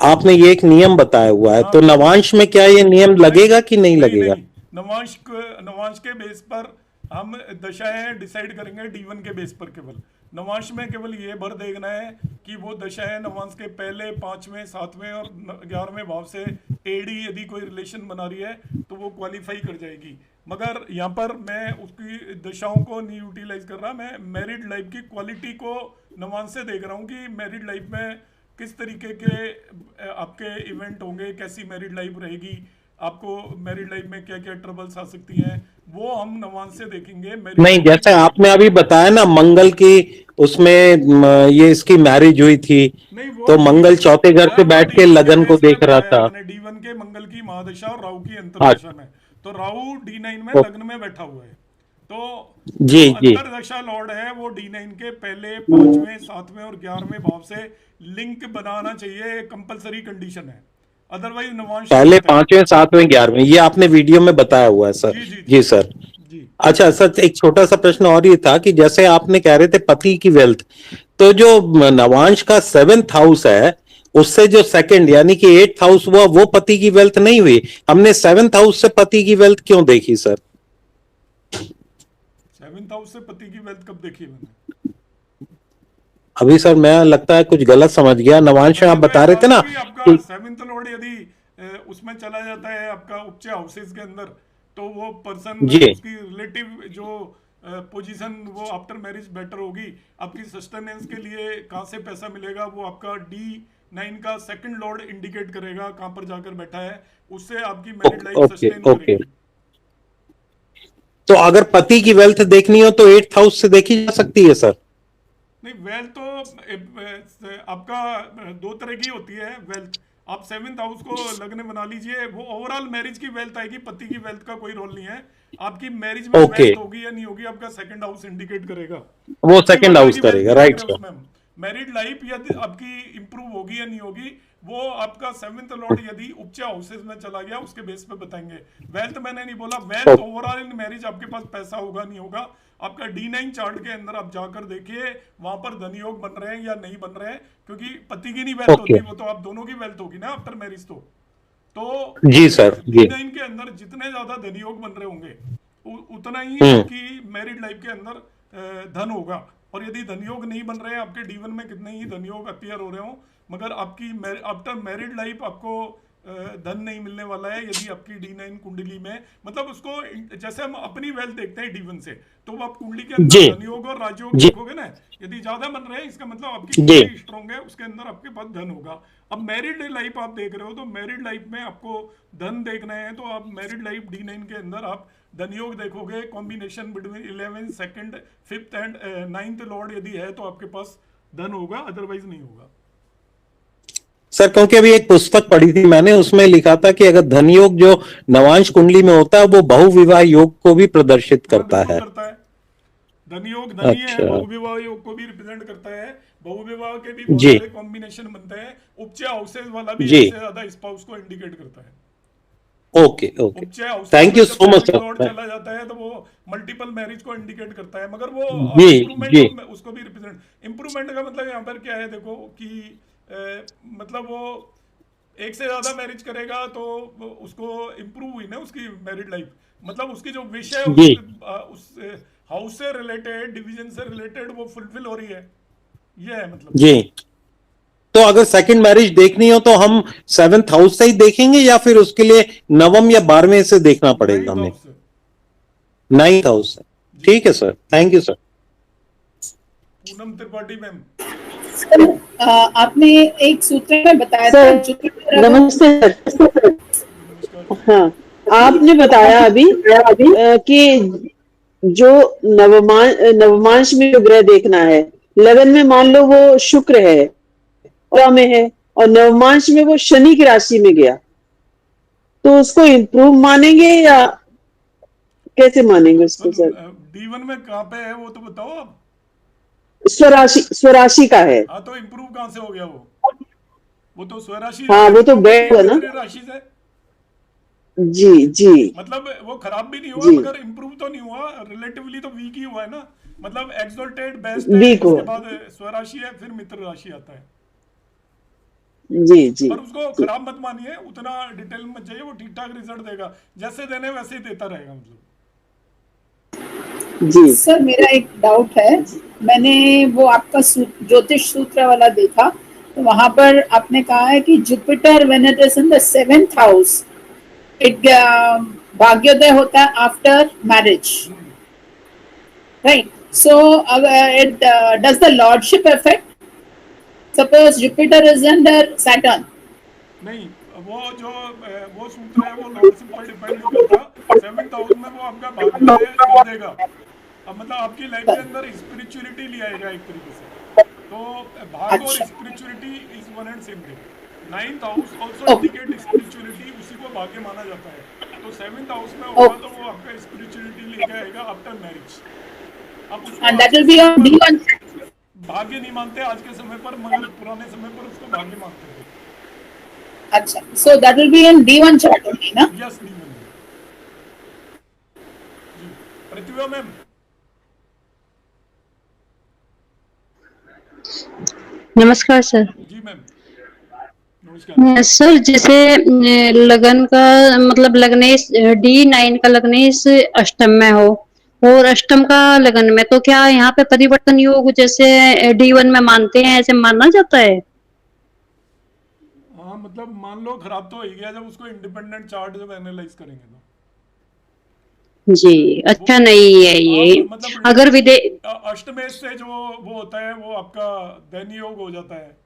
आपने ये एक नियम बताया हुआ है, तो नवांश में क्या ये नियम लगेगा कि नहीं लगेगा? नहीं, नवांश के बेस पर हम दशाएं डिसाइड करेंगे D1 के बेस पर। केवल नवांश में केवल ये भर देखना है कि वो दशाएं नवांश के पहले 5वें 7वें और 11वें भाव से एडी यदि कोई रिलेशन बना रही है तो वो क्वालिफाई कर जाएगी। मगर यहाँ पर मैं उसकी दशाओं को नहीं यूटिलाइज कर रहा, मैं मैरिड लाइफ की क्वालिटी को नवांश से देख रहा हूँ कि मैरिड लाइफ में किस तरीके के आपके इवेंट होंगे, कैसी मैरिड लाइफ रहेगी, आपको मैरिड लाइफ में क्या क्या ट्रबल्स आ सकती हैं, वो हम नवांश से देखेंगे। नहीं, जैसे आपने अभी बताया ना मंगल की, उसमें ये इसकी मैरिज हुई थी, तो मंगल चौथे घर से बैठ के लगन को देख रहा था। मैंने D1 के मंगल की महादशा और राहु की अंतर्दशा में, तो राहु D9 में लग्न में बैठा हुआ है, तो जी जी अंतर्दशा लॉर्ड है वो D9 के पहले 5वें 7वें और 11वें भाव से लिंक बनाना चाहिए, कंपलसरी कंडीशन है, अदरवाइज नवांश पहले 5वें 7वें 11वें, ये आपने वीडियो में बताया हुआ है सर। जी सर। जी अच्छा सर, एक छोटा सा प्रश्न और ये था कि जैसे आपने कह रहे थे पति की वेल्थ, तो जो नवांश का 7th हाउस है उससे जो सेकंड यानी कि 8th हाउस हुआ, वो पति की वेल्थ नहीं हुई। हमने 7th हाउस से पति की वेल्थ क्यों देखी सर? 7th हाउस से पति की वेल्थ कब देखी मैंने? अभी सर मैं लगता है कुछ गलत समझ गया। नवांश आप बता रहे थे ना आपका कि 7th लॉर्ड यदि उसमें चला जाता है आपका उपचय हाउसेस के अंदर, तो वो पर्सन जी उसकी रिलेटिव जो पोजीशन वो आफ्टर मैरिज बेटर होगी, आपकी सस्टेनेंस के लिए कहाँ से पैसा मिलेगा वो आपका D9 का सेकंड लॉर्ड इंडिकेट करेगा, कहाँ पर जाकर बैठा है, उससे आपकी मैरिड लाइफ सस्टेन करेगी। तो अगर पति की वेल्थ देखनी हो तो 8th हाउस से देखी जा सकती है सर? नहीं, वेल्थ तो आपका 2 तरह की होती है वेल्थ। आप 7th हाउस को लग्न बना लीजिए, वो ओवरऑल मैरिज की वेल्थ आएगी, पति की वेल्थ का कोई रोल नहीं है। आपकी मैरिज में वेल्थ होगी या नहीं होगी आपका सेकंड हाउस इंडिकेट करेगा, वो सेकंड हाउस करेगा, राइट सर। मैरिड लाइफ यदि आपकी इंप्रूव होगी या नहीं होगी वो आपका 7th लॉर्ड यदि उपचय हाउसेस में चला गया उसके बेस पे बताएंगे। वेल्थ मैंने नहीं बोला, वेल्थ ओवरऑल इन मैरिज आपके पास पैसा होगा नहीं होगा, आपका D9 चार्ट के अंदर आप जाकर देखिए वहां पर धन योग बन रहे हैं या नहीं बन रहे हैं, क्योंकि पति की नहीं वेल्थ होती, वो तो आप दोनों की वेल्थ होगी ना आफ्टर मैरिज। तो जी सर, D9 के अंदर जितने ज्यादा धन योग बन रहे होंगे उतना ही आपकी मैरिड लाइफ के अंदर धन होगा। और यदि धनयोग नहीं बन रहे हैं, आपके D1 में कितने ही धनयोग अपीयर हो रहे हो, मगर आपकी आफ्टर मैरिड लाइफ आपको धन नहीं मिलने वाला है यदि आपकी D9 कुंडली में, मतलब उसको जैसे हम अपनी वेल्थ देखते हैं D1 से, तो आप कुंडली के अंदर धनयोग और राजयोग देखोगे ना, यदि ज्यादा बन रहे हैं इसका मतलब आपकी कुंडली स्ट्रॉन्ग है, उसके अंदर आपके पास धन होगा। अब मैरिड लाइफ आप देख रहे हो तो मैरिड लाइफ में आपको धन देखना है, तो आप मैरिड लाइफ D9 के अंदर आप धनयोग देखोगे, combination between 11th 2nd 5th and 9th Lord यदि है तो आपके पास धन होगा, अदरवाइज नहीं होगा सर। क्योंकि अभी एक पुस्तक पढ़ी थी मैंने, उसमें लिखा था कि अगर धनयोग जो नवांश कुंडली में होता है वो बहुविवाह योग को भी प्रदर्शित करता है। धनयोग धनी है, बहुविवाह योग को भी रिप्रेजेंट करता है, बहुविवाह के भी बहुत सारे कॉम्बिनेशन बनते हैं, उपचय हाउसेस वाला भी एक से ज्यादा स्पाउस को इंडिकेट करता है। Okay okay, thank you so much sir. चला जाता है तो वो मल्टीपल मैरिज को इंडिकेट करता है, मगर वो इम्प्रूवमेंट उसको भी रिप्रेजेंट, इम्प्रूवमेंट का मतलब यहाँ पर क्या है देखो कि मतलब वो एक से ज्यादा मैरिज करेगा तो उसको इम्प्रूव हुई ना उसकी मैरिड लाइफ, मतलब उसकी जो विश है उस हाउस से रिलेटेड, डिवीजन से रिलेटेड वो फुलफिल हो रही है, ये है मतलब। जी, तो अगर सेकंड मैरिज देखनी हो तो हम 7th हाउस से ही देखेंगे या फिर उसके लिए नवम या 12वें से देखना पड़ेगा हमें? 9th हाउस से। ठीक है sir, thank you sir. Poonam Tripathi ma'am. आपने एक सूत्र में बताया था सर, जुपिटर अगर नमस्ते सर। नमस्कार। हाँ, आपने बताया अभी कि जो नवमांश में जो ग्रह देखना है, लगन में मान लो वो शुक्र है और में है, और नवमांश में वो शनि की राशि में गया, तो उसको इम्प्रूव मानेंगे या कैसे मानेंगे उसको सर? D1 में कहाँ पे है वो तो बताओ आप। स्वराशि का है। हाँ, तो इम्प्रूव कहाँ से हो गया वो तो स्वराशि हाँ, वो तो बैड हुआ ना। मित्र राशि से, जी जी मतलब वो खराब भी नहीं हुआ जी, मगर इम्प्रूव तो नहीं हुआ, रिलेटिवली तो वीक ही हुआ है ना। मतलब एक्सोल्टेड बेस्ट है, वीक उसके हुआ। बाद स्वराशि है, फिर मित्र राशि आता है। जी जी पर उसको खराब मत मानिए, उतना डिटेल में मत जाइए, वो ठीक ठाक रिजल्ट देगा, जैसे देने वैसे ही देता रहेगा मतलब। जी सर मेरा एक डाउट है, मैंने वो आपका ज्योतिष सूत्र वाला देखा, तो वहां पर आपने कहा है कि Jupiter when it is in the 7th house it भाग्योदय होता है after marriage, right? So it does the lordship effect suppose Jupiter is under Saturn? नहीं, वो सूत्र है वो लॉर्डशिप पर डिपेंड नहीं करता। 7th हाउस में वो आपका भाग्योदय कर देगा। अब मतलब आपकी लाइफ के अंदर स्पिरिचुअलिटी ले आएगा एक तरीके से, तो भाग और अच्छा, spirituality is one and same thing. 9th house also indicate spirituality, उसी को भाग्य माना जाता है। तो 7th हाउस में होगा तो वो आपका स्पिरिचुअलिटी लेके आएगा आफ्टर मैरिज। अब उसको and आज that के will be समय on पर D1. भाग्य नहीं मानते आज के समय पर, मगर पुराने समय पर उसको भाग्य मानते थे। अच्छा, so that will be in D1 chart only, ना? यस डी में जी। प्रतिभा मैम। नमस्कार सर। जी मैम, नमस्कार। सर जैसे लगन का मतलब लग्नेश D9 का लग्नेश अष्टम में हो और अष्टम का लगन में, तो क्या यहाँ पे परिवर्तन योग जैसे D1 में मानते हैं ऐसे माना जाता है? हाँ, मतलब मान लो खराब तो हो ही गया जब उसको इंडिपेंडेंट चार्ट जब एनालाइज करेंगे तो। जी, वो अच्छा नहीं है ये। मतलब अगर विदे अष्टमेश से जो वो होता है वो आपका दैन्य योग हो जाता है,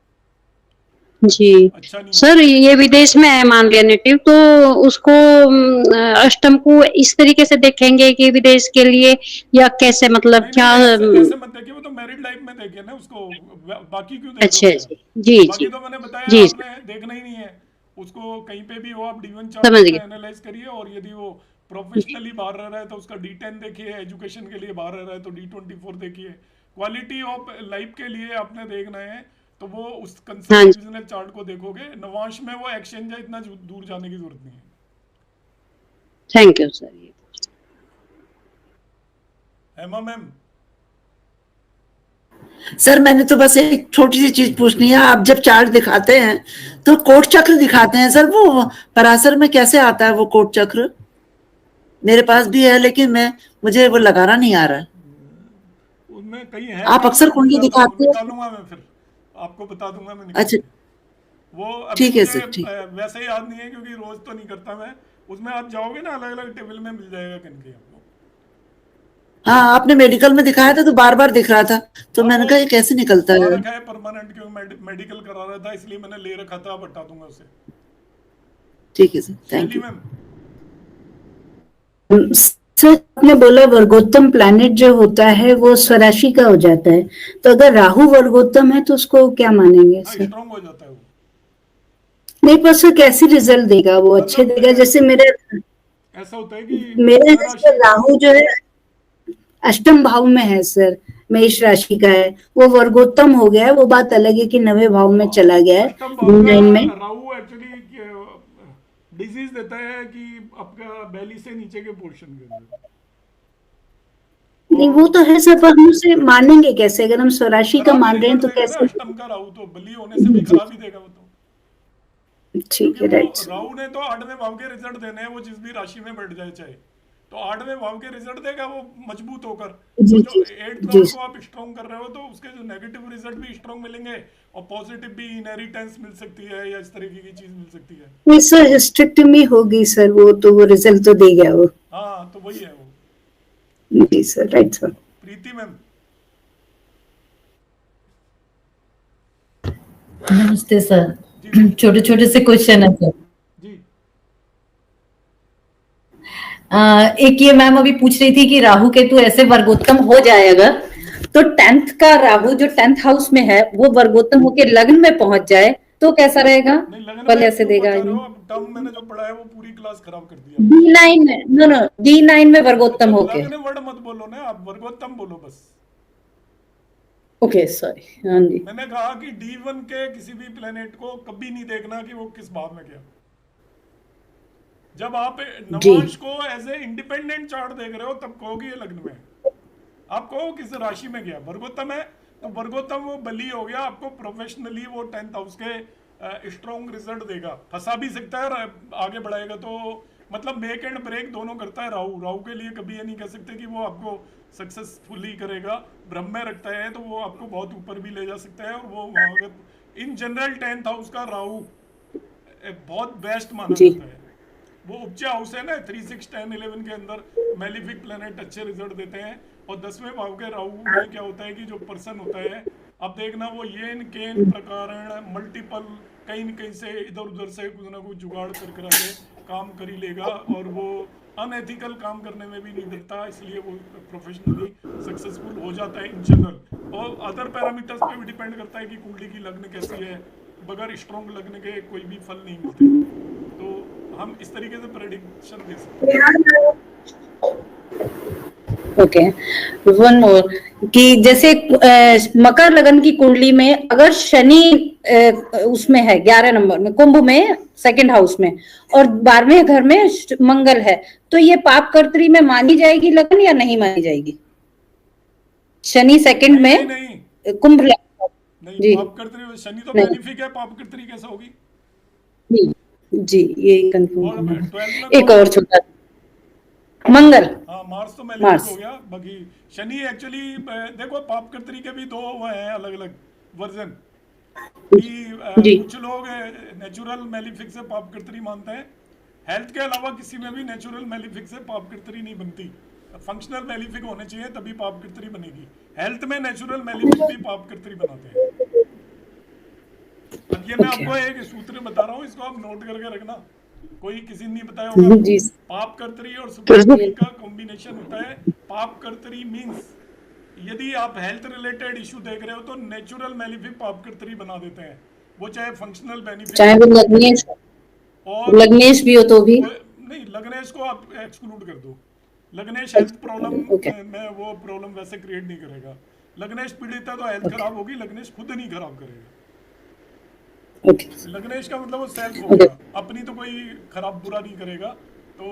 जी अच्छा नहीं सर, होता। ये विदेश में है मान लिया नेटिव, तो उसको अष्टम को इस तरीके से देखेंगे कि विदेश के लिए, या कैसे मतलब नहीं क्या? नहीं, ऐसे मत देखिए, वो तो मैरिड लाइफ में देखिए ना उसको, बाकी क्यों देख अच्छा रहे हो आप? जी जी बाकी जी तो मैंने बताया जी आपने देखना ही नहीं है उसको, कहीं पे भी हो आप D1 चार्ट समझ उसका गए। एनालाइज करिए, और यदि वो प्रोफेशनली बाहर रह रहा है तो उसका D10 देखिए, एजुकेशन के लिए बाहर रह रहा है तो D24 देखिए, क्वालिटी ऑफ लाइफ के लिए आपने देखना है तो वो उस कंसेप्ट हाँ जी, डिविजनल चार्ट को देखोगे। नवांश में वो एक्सचेंज है, इतना दूर जाने की जरूरत नहीं है। Thank you sir. Hema ma'am. Sir मैंने तो बस एक छोटी सी चीज पूछनी है, आप जब चार्ट दिखाते हैं तो कोट चक्र दिखाते हैं सर, वो पराशर में कैसे आता है वो कोट चक्र? मेरे पास भी है लेकिन मुझे वो लगाना नहीं आ रहा है। उनमें कहीं है, आप मैं अक्सर भूल कुंडली जाता हूँ, दिखाते हैं? निकालूंगा मैं, फिर आपको बता दूंगा मैं निकाल अच्छा, के। वो अभी ठीक है मुझे सर, ठीक। वैसे याद नहीं है क्योंकि रोज तो नहीं करता मैं। उसमें आप जाओगे ना, अलग अलग टेबल में मिल जाएगा कनके आपको। हाँ, आपने मेडिकल में दिखाया था तो बार बार दिख रहा था, तो हाँ, मैंने वो कहा ये कैसे निकलता ला है? रखा है परमानेंट, क्योंकि मेडिकल करा रहा था इसलिए मैंने ले रखा था, बता दूंगा उसे। ठीक है सर, थैंक शैली यू। मैम। सर आपने बोला वर्गोत्तम प्लैनेट जो होता है वो स्वराशि का हो जाता है, तो अगर राहु वर्गोत्तम है तो उसको क्या मानेंगे हाँ, सर? स्ट्रांग हो जाता है वो। नहीं पर सर कैसे रिजल्ट देगा वो? अच्छे मतलब देगा? जैसे मेरे ऐसा होता है कि मेरे जैसे स्वराशि राहु जो है अष्टम भाव में है सर, मेष राशि का है, वो वर्गोत्तम हो गया है, वो बात अलग है कि 9वें भाव में चला गया है अष्टम भाव का D9 में। राहु एक्चुअली डिजीज देता है कि आपका बेली से नीचे के पोर्शन के अंदर। नहीं वो तो है सर, पर हम उसे मानेंगे कैसे? अगर हम स्वराशि का खराब ही मान रहे हैं रिजल्ट तो देगा ना कैसे? अष्टम का राहु, तो बली होने से भी जी खराब ही देगा वो तो। ठीक क्योंकि है, वो राइट। राहु ने तो 8वें भाव के रिजल्ट देने हैं, वो जिस भी राशि में बैठ जाए चाहे। तो 8वें भाव के रिजल्ट देगा वो मजबूत होकर। जी, तो जो जी, 8th जी। हाउस को आप स्ट्रॉन्ग कर रहे हो तो उसके जो नेगेटिव रिजल्ट भी स्ट्रॉन्ग मिलेंगे और पॉजिटिव भी इनहेरिटेंस मिल सकती है या इस तरीके की चीज मिल सकती है। नहीं सर, हिस्टेक्टमी होगी सर, वो तो वो रिजल्ट तो देगा वो। हाँ तो वही है वो। जी सर, राइट सर। प्रीति मैम। नमस्ते सर। जी छोटे छोटे से क्वेश्चन है सर। जी एक ये मैम अभी पूछ रही थी कि राहु केतु ऐसे वर्गोत्तम हो जाएगा तो 10th का राहु जो 10th हाउस में है वो वर्गोत्तम होके लग्न में पहुंच जाए तो कैसा रहेगा? नहीं लगन फल में ऐसे क्यों देगा? पहुंचा रहे हो? अब टर्म मैंने जो पढ़ा है वो पूरी क्लास खराब कर दिया। D9 में, नो D9 में वर्गोत्तम होके। लगन वर्ड मत बोलो ना, आप वर्गोत्तम बोलो बस। Okay sorry. हाँ जी। मैंने कहा कि D1 के किसी भी प्लेनेट को कभी नहीं देखना कि वो किस भाव में गया। जब आप नवांश को एज ए इंडिपेंडेंट चार्ट देख रहे हो तब कहोगे ये लग्न में है। आप कहो किस राशि में गया, वर्गोत्तम है तो वर्गोत्तम वो बली हो गया, आपको प्रोफेशनली वो 10th हाउस के स्ट्रॉन्ग रिजल्ट देगा। फंसा भी सकता है, आगे बढ़ाएगा तो मतलब मेक एंड ब्रेक दोनों करता है राहु। राहु के लिए कभी ये नहीं कह सकते कि वो आपको सक्सेसफुली करेगा। ब्रह्म में रखता है तो वो आपको बहुत ऊपर भी ले जा सकता है। और वो वहाँ इन जनरल 10th हाउस का राहु बहुत बेस्ट माना जाता है। वो उपज हाउस है ना, 3, 6, 10, 11 के अंदर मेलिफिक प्लेनेट अच्छे रिजल्ट देते हैं। और 10वें भाव के राहु में क्या होता है कि जो पर्सन होता है, अब देखना वो येन केन प्रकारण मल्टीपल कहीं न कहीं से इधर उधर से कुछ ना कुछ जुगाड़ कर काम कर ही लेगा। और वो अनएथिकल काम करने में भी नहीं डरता, इसलिए वो प्रोफेशनली सक्सेसफुल हो जाता है इन जनरल। और अदर पैरामीटर्स पे भी डिपेंड करता है कि कुंडली की लग्न कैसी है। बगैर स्ट्रॉन्ग लगने के कोई भी फल नहीं मिलते। तो हम इस तरीके से प्रेडिक्शन दे सकते हैं। ओके, वन मोर कि जैसे मकर लगन की कुंडली में अगर शनि उसमें है 11 नंबर में, कुंभ में 2nd हाउस में और 12वें घर में मंगल है, तो ये पाप कर्त्री में मानी जाएगी लगन या नहीं मानी जाएगी? शनि 2nd में नहीं, कुंभ नहीं जी। पाप कर्त्री शनि तो बेनिफिक है, पाप कर्त्री कैसे होगी? जी ये कंफर्म और करना। 12th में एक और छोटा मंगल। हाँ मार्स तो मार्स। मैलिफिक हो गया। बाकी शनि एक्चुअली देखो पाप कर्त्री के भी दो वो हैं अलग अलग वर्जन जी। कुछ लोग नेचुरल मैलिफिक से पाप कर्त्री मानते हैं। हेल्थ के अलावा किसी में भी नेचुरल मैलिफिक से पाप कर्त्री नहीं बनती। फंक्शनल मैलिफिक होने चाहिए तभी पाप कर्त्री बनेगी। हेल्थ में नेचुरल मैलिफिक भी पाप कर्त्री बनाते हैं। अब ये मैं आपको एक सूत्र बता रहा हूँ, इसको आप नोट करके रखना। कोई किसी ने नहीं बताया होगा जी। पाप कर्त्री और सुपरस्टिशन का कॉम्बिनेशन होता है। पाप कर्त्री मींस यदि आप हेल्थ रिलेटेड इशू देख रहे हो तो नेचुरल मैलिफिक पाप कर्त्री बना देते हैं, वो चाहे फंक्शनल बेनिफिट चाहे वो लग्नेश और लग्नेश भी हो तो भी नहीं। लग्नेश को आप एक्सक्लूड कर दो। लग्नेश हेल्थ प्रॉब्लम में वो प्रॉब्लम वैसे क्रिएट नहीं करेगा। लग्नेश पीड़ित है तो हेल्थ खराब होगी, लग्नेश खुद नहीं खराब करेगा। लग्नेश का मतलब वो सेल्फ हो गया, अपनी तो कोई खराब बुरा नहीं करेगा। तो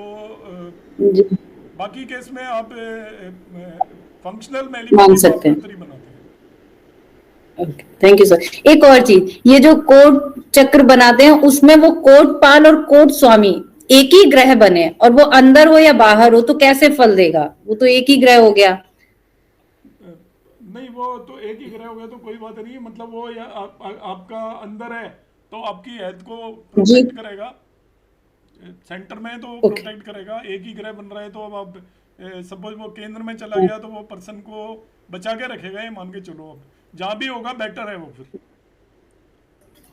बाकी केस में आप फंक्शनल मान सकते हैं। बनाते हैं। Thank you sir. एक और चीज, ये जो कोट चक्र बनाते हैं उसमें वो कोटपाल और कोट स्वामी एक ही ग्रह बने और वो अंदर हो या बाहर हो तो कैसे फल देगा? वो तो एक ही ग्रह हो गया। नहीं वो तो एक ही ग्रह हो गया तो कोई बात नहीं। मतलब वो या आपका अंदर है तो आपकी हेल्थ को प्रोटेक्ट करेगा, सेंटर में तो प्रोटेक्ट करेगा। एक ही ग्रह बन रहा है तो अब आप सपोज वो केंद्र में चला गया तो वो पर्सन को बचा के रखेगा, ये मान के चलो। अब जहाँ भी होगा बेटर है वो फिर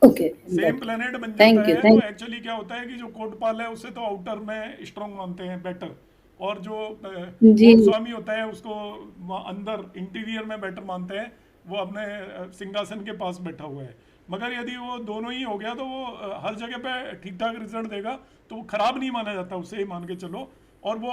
सेम प्लेनेट बन जाता है। तो एक्चुअली क्या होता है कि जो कोटपाल है उसे तो आउटर में स्ट्रॉन्ग मानते हैं बेटर, और जो स्वामी होता है उसको अंदर इंटीरियर में बेटर मानते हैं। वो अपने सिंहासन के पास बैठा हुआ है। मगर यदि वो दोनों ही हो गया तो वो हर जगह पे ठीक ठाक रिजल्ट देगा, तो वो खराब नहीं माना जाता, उसे ही मान के चलो। और वो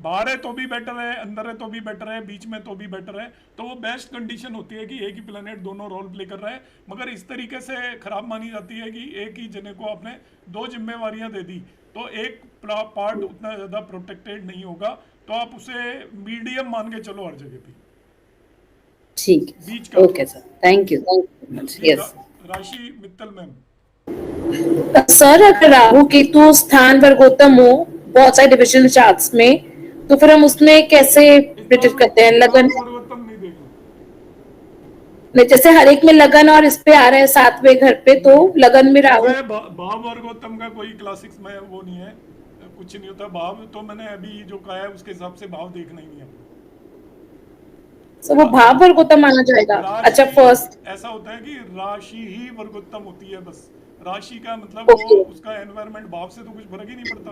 बाहर है तो भी बेटर है, अंदर है तो भी बेटर है, बीच में तो भी बेटर है। तो वो बेस्ट कंडीशन होती है कि एक ही प्लेनेट दोनों रोल प्ले कर रहा है। मगर इस तरीके से खराब मानी जाती है कि एक ही जने को आपने 2 जिम्मेवारियां दे दी तो एक पार्ट उतना ज़्यादा प्रोटेक्टेड नहीं होगा। तो आप उसे मीडियम मान के चलो हर जगह पे। ठीक बीच का। Okay sir, thank you yes. राशि मित्तल मैम। सर अगर राहु केतु स्थान वर्गोत्तम हो बहुत सारे डिविजनल चार्ट्स में तो फिर हम उसमें कैसे प्रिडिक्ट करते हैं लगन? वर्गोत्तम नहीं देगा। नहीं, जैसे हर एक में लगन और इस पे आ रहे हैं 7वें घर पे, तो लगन में राहु। वैसे भाव वर्गोत्तम का कोई क्लासिक्स में वो नहीं है, कुछ नहीं होता भाव, तो मैंने अभी जो कहा है उसके हिसाब से भाव देखना ही नहीं है। तो वो भाव वर्गोत्तम माना जाएगा। अच्छा, फर्स्ट ऐसा होता है कि राशि ही वर्गोत्तम होती है, बस राशि का मतलब वो उसका एनवायरनमेंट भाव से तो कुछ फर्क ही नहीं पड़ता,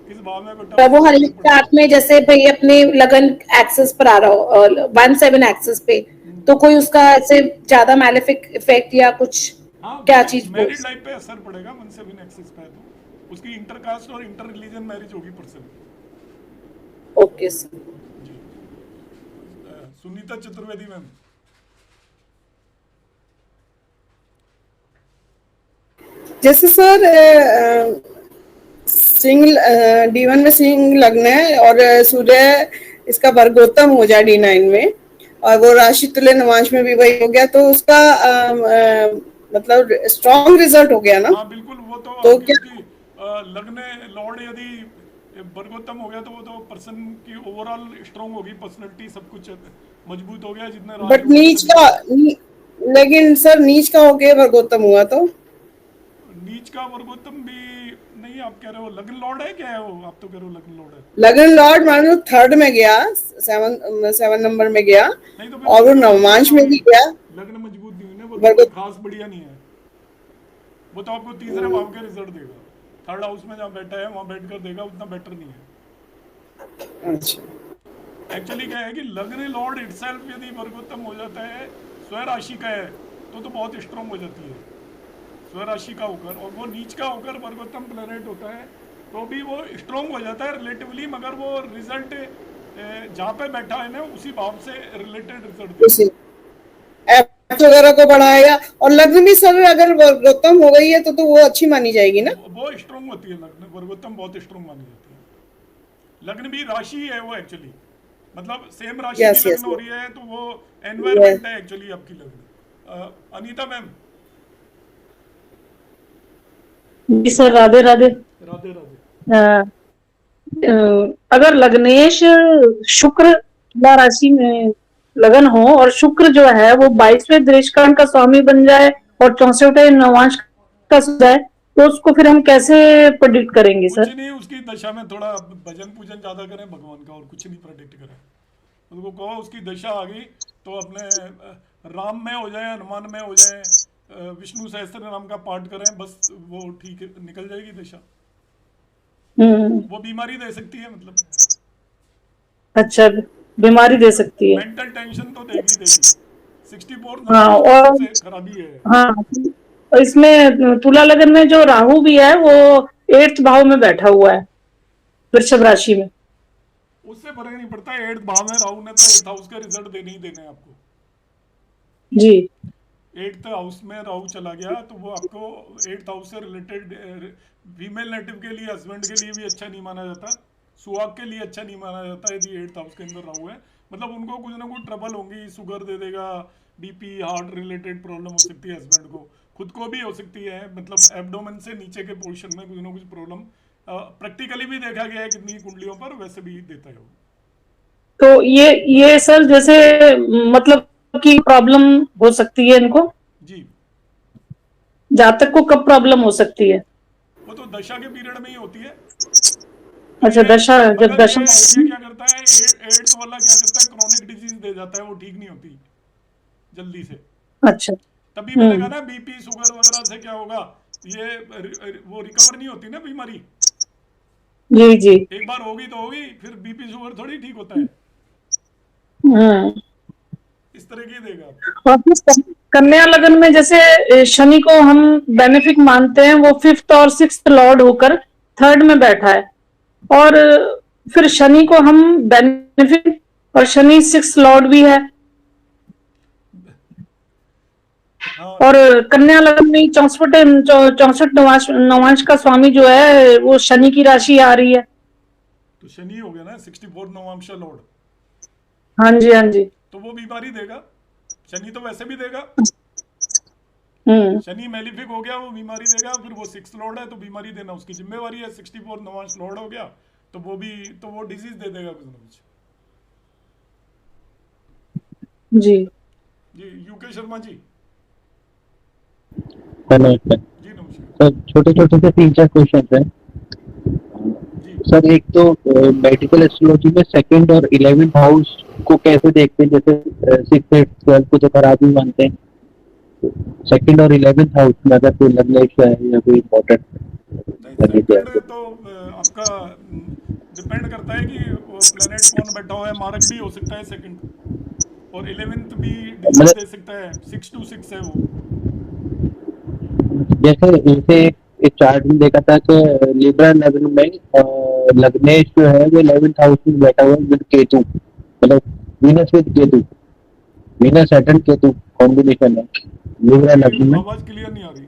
किस भाव में बेटा वो हर एक चार्ट में जैसे भाई अपने लगन एक्सेस पर आ रहा हो 1-7 एक्सेस पे, तो कोई उसका ऐसे ज्यादा मैलेफिक इफेक्ट या कुछ क्या चीज मैरिड लाइफ पे असर पड़ेगा 1-7 एक्सेस पे, तो उसकी इंटरकास्ट और इंटर रिलीजन मैरिज होगी person. Okay sir. Sunita Chaturvedi ma'am. जैसे सर सिंह D1 में सिंह लग्न है और सूर्य इसका वर्गोत्तम हो जाए D9 में, और वो राशि तुल्य नवांश में भी वही हो गया, तो उसका मतलब स्ट्रॉन्ग रिजल्ट हो गया ना? हाँ बिल्कुल, वो तो क्या लग्न लॉर्ड यदि वर्गोत्तम हो गया तो वो तो पर्सन की ओवरऑल स्ट्रॉन्ग होगी, पर्सनालिटी सब कुछ मजबूत हो गया जितने बट नीच का लेकिन सर नीच का होके वर्गोत्तम हुआ तो नीच का वर्गोत्तम भी नहीं, आप कह रहे हो लग्न लॉर्ड है क्या है वो? आप तो कह रहे हो लग्न लॉर्ड है। लगन लॉर्ड मान लो 3rd में गया, 7 नंबर में गया, नहीं तो और वो नवमांश में भी गया, लग्न मजबूत नहीं हुई ना, वो खास बढ़िया नहीं है, वो तो आपको तीसरे भाव के रिजल्ट देगा, 3rd हाउस में जहाँ बैठा है वहाँ बैठ कर देगा, उतना बेटर नहीं है। अच्छा, एक्चुअली क्या है कि लग्न लॉर्ड इटसेल्फ यदि वर्गोत्तम हो जाता है, स्वयं राशि का है तो बहुत स्ट्रॉन्ग हो जाती है स्वयं राशि का होकर, और वो नीच का होकर वर्गोत्तम प्लैनेट होता है तो भी वो स्ट्रॉन्ग हो जाता है रिलेटिवली, मगर वो रिजल्ट जहाँ पे बैठा है ना उसी भाव से रिलेटेड रिजल्ट एफ वगैरह को बढ़ाएगा। और लग्न भी सर अगर वर्गोत्तम हो गई है तो वो अच्छी मानी जाएगी ना? वो स्ट्रॉन्ग होती है लग्न, वर्गोत्तम बहुत स्ट्रॉन्ग मानी जाती है। लग्न भी राशि है वो एक्चुअली, मतलब सेम राशि की लग्न हो रही है तो वो एनवायरमेंट है एक्चुअली आपकी लग्न। अनीता मैम। जी सर, राधे राधे। राधे राधे। अगर लग्नेश शुक्र तुला राशि में लगन हो और शुक्र जो है वो 22वें दृष्टिकोण का स्वामी बन जाए और 64वें नवांश का जाए, तो उसको फिर हम कैसे प्रेडिक्ट करेंगे सर? कुछ नहीं, उसकी दशा में थोड़ा भजन पूजन ज्यादा करें भगवान का, और कुछ नहीं प्रेडिक्ट करें। उनको कहो उसकी दशा आ गई तो अपने राम में हो जाए, हनुमान में हो जाए, विष्णु सहस्त्र नाम का पाठ करें, बस वो ठीक निकल जाएगी दशा। वो बीमारी दे सकती है मतलब। अच्छा, बीमारी दे सकती है। मेंटल टेंशन तो देगी 64 हाँ, और खराबी है। हाँ, इसमें तुला लगन में जो राहु भी है वो 8th भाव में बैठा हुआ है वृषभ राशि में। उससे फर्क नहीं पड़ता, 8th भाव में राहु ने तो 8th हाउस के रिजल्ट देने ही देने आपको जी। 8th हाउस में राहु चला गया तो वो आपको 8th हाउस से रिलेटेड फीमेल नेटिव के लिए, हस्बैंड के लिए भी अच्छा नहीं माना जाता, सुहाग के लिए अच्छा नहीं माना जाता यदि 8th हाउस के अंदर राहु है। मतलब उनको कुछ ना कुछ ट्रबल होंगी, शुगर दे देगा, बीपी हार्ट रिलेटेड प्रॉब्लम हो सकती है हस्बैंड को, खुद को भी हो सकती है, मतलब एब्डोमेन से नीचे के पोर्शन में कुछ ना कुछ प्रॉब्लम प्रैक्टिकली भी देखा गया है कितनी कुंडलियों पर, वैसे भी देता है वो। तो ये सर जैसे मतलब की प्रॉब्लम हो सकती है इनको जी, जातक को कब प्रॉब्लम हो सकती है? वो तो दशा के पीरियड में ही होती है। अच्छा, दशा जब दशा ये क्या करता है, 8th वाला क्या करता है, क्रॉनिक डिजीज दे जाता है, वो ठीक नहीं होती जल्दी से। अच्छा, तभी मैंने कहा ना बीपी शुगर वगैरह से क्या होगा, ये वो रिकवर नहीं होती ना बीमारी। जी जी, एक बार होगी तो होगी, फिर बीपी शुगर थोड़ी ठीक होता है, इस तरह की देगा। और कन्या लगन में जैसे शनि को हम बेनिफिक मानते हैं, वो 5th और 6th लॉर्ड होकर 3rd में बैठा है, और फिर शनि को हम बेनिफिक, और शनि 6th लॉर्ड भी है, और कन्या लगन में 64 नवांश का स्वामी जो है वो शनि की राशि आ रही है। तो शनि हो गया ना 64 नवांश लॉर्ड। हाँ जी, हाँ जी। तो वो बीमारी देगा, शनि तो वैसे भी देगा। शनि मेलिफिक हो गया, वो बीमारी देगा, फिर वो 6th लॉर्ड है तो बीमारी देना उसकी जिम्मेवारी है। 64 नवांश लॉर्ड हो गया तो वो डिजीज दे देगा कुछ ना कुछ। जी जी यूके शर्मा जी। नमस्कार जी नमस्कार। सर, छोटे छोटे से 3-4 क्वेश्चन हैं जी सर। एक तो मेडिकल एस्ट्रोलॉजी में सेकंड और 11th हाउस को कैसे देखते हैं? जैसे 6, 8, 12 को तो खराब ही मानते हैं, सेकंड और 11th हाउस में अगर कोई लग्नेश है या कोई इम्पोर्टेंट नहीं, सेकंड तो आपका डिपेंड करता है कि वो प्लेनेट कौन बैठा हुआ है। मार्क भी हो सकता है सेकंड, और 11th भी डिजीज दे सकता है। 6 to 6 है वो। जैसे इनसे एक चार्ट में देखा था कि लिब्रा लग्न में लग्नेश जो है वो 11th हाउस में बैठा हुआ है विद केतु, मतलब Venus with Ketu, Venus Saturn Ketu combination है लिब्रा लग्न में। आवाज क्लियर नहीं आ रही।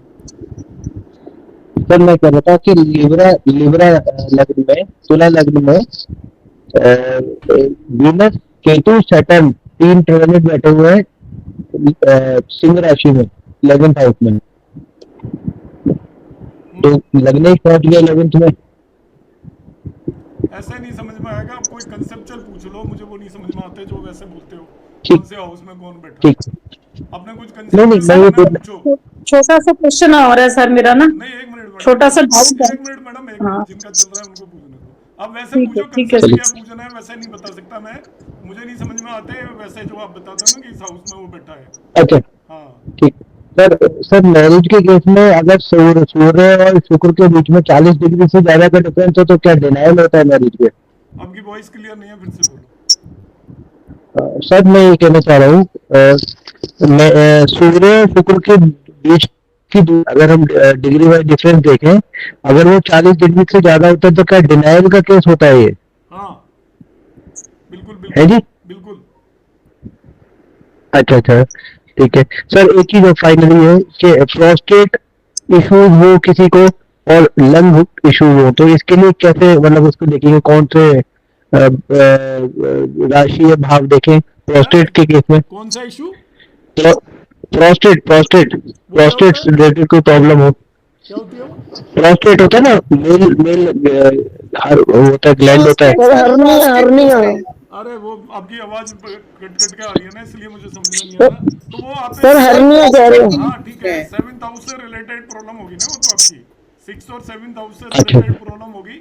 सर मैं कह रहा था कि लिब्रा लग्न में, तुला लग्न में वीनस केतु सैटर्न 3 प्लैनेट बैठे हुए हैं सिंह राशि में 11th हाउस में, तो लग्नेश पहुंच गया 11th में। ऐसा नहीं समझ में आएगा। आप कोई कंसेप्चुअल पूछ लो, मुझे वो नहीं समझ में आते जो वैसे बोलते हो। कौन से हाउस में कौन बैठा है। ठीक, आपने कुछ नहीं मैं ये कंसेप्चुअल पूछो। छोटा सा क्वेश्चन और है सर मेरा ना, नहीं, एक मिनट मैडम, छोटा सा डाउट है। एक मिनट मैडम, एक हाँ मिनट। जिनका चल रहा है उनको पूछने दो। अब वैसे ठीक है, पूछो, ठीक है। कंसेप्ट क्या पूछना है वैसे नहीं बता सकता मैं। मुझे नहीं समझ में आते वैसे जो आप बता दो ना कि इस हाउस में वो बैठा है। अच्छा हाँ ठीक। सर मैरिज के केस में अगर सूर्य और शुक्र के बीच में 40 डिग्री से ज्यादा का डिफरेंस हो तो क्या डिनायल होता है मैरिज पे? आपकी वॉइस क्लियर नहीं है, फिर से बोलो। सर मैं ये कहना चाह रहा हूँ, सूर्य और शुक्र के बीच की अगर हम डिग्री वाइज डिफरेंस देखें, अगर वो 40 डिग्री से ज्यादा होता है तो क्या डिनायल का केस होता है ये? हाँ बिल्कुल है बिल्कुल जी। बिल्कुल। अच्छा अच्छा ठीक है सर। एक चीज फाइनली है कि प्रोस्टेट इश्यूज हो किसी को और लंग इश्यूज हो, तो इसके लिए कैसे, मतलब उसको देखेंगे कौन से राशि या भाव देखें प्रोस्टेट के केस में? कौन सा इशू? प्रोस्टेट प्रोस्टेट से रिलेटेड कोई प्रॉब्लम हो। क्या होती है वो? प्रोस्टेट होता है ना, मेल होता है, ग्लैंड होता है। अरे वो आपकी आवाज कट कट के आ रही है ना, इसलिए मुझे समझ में नहीं आ रहा। तो वो आप हाँ ठीक है, 7th हाउस से रिलेटेड प्रॉब्लम होगी ना वो तो आपकी। 6 और 7th हाउस से रिलेटेड प्रॉब्लम होगी।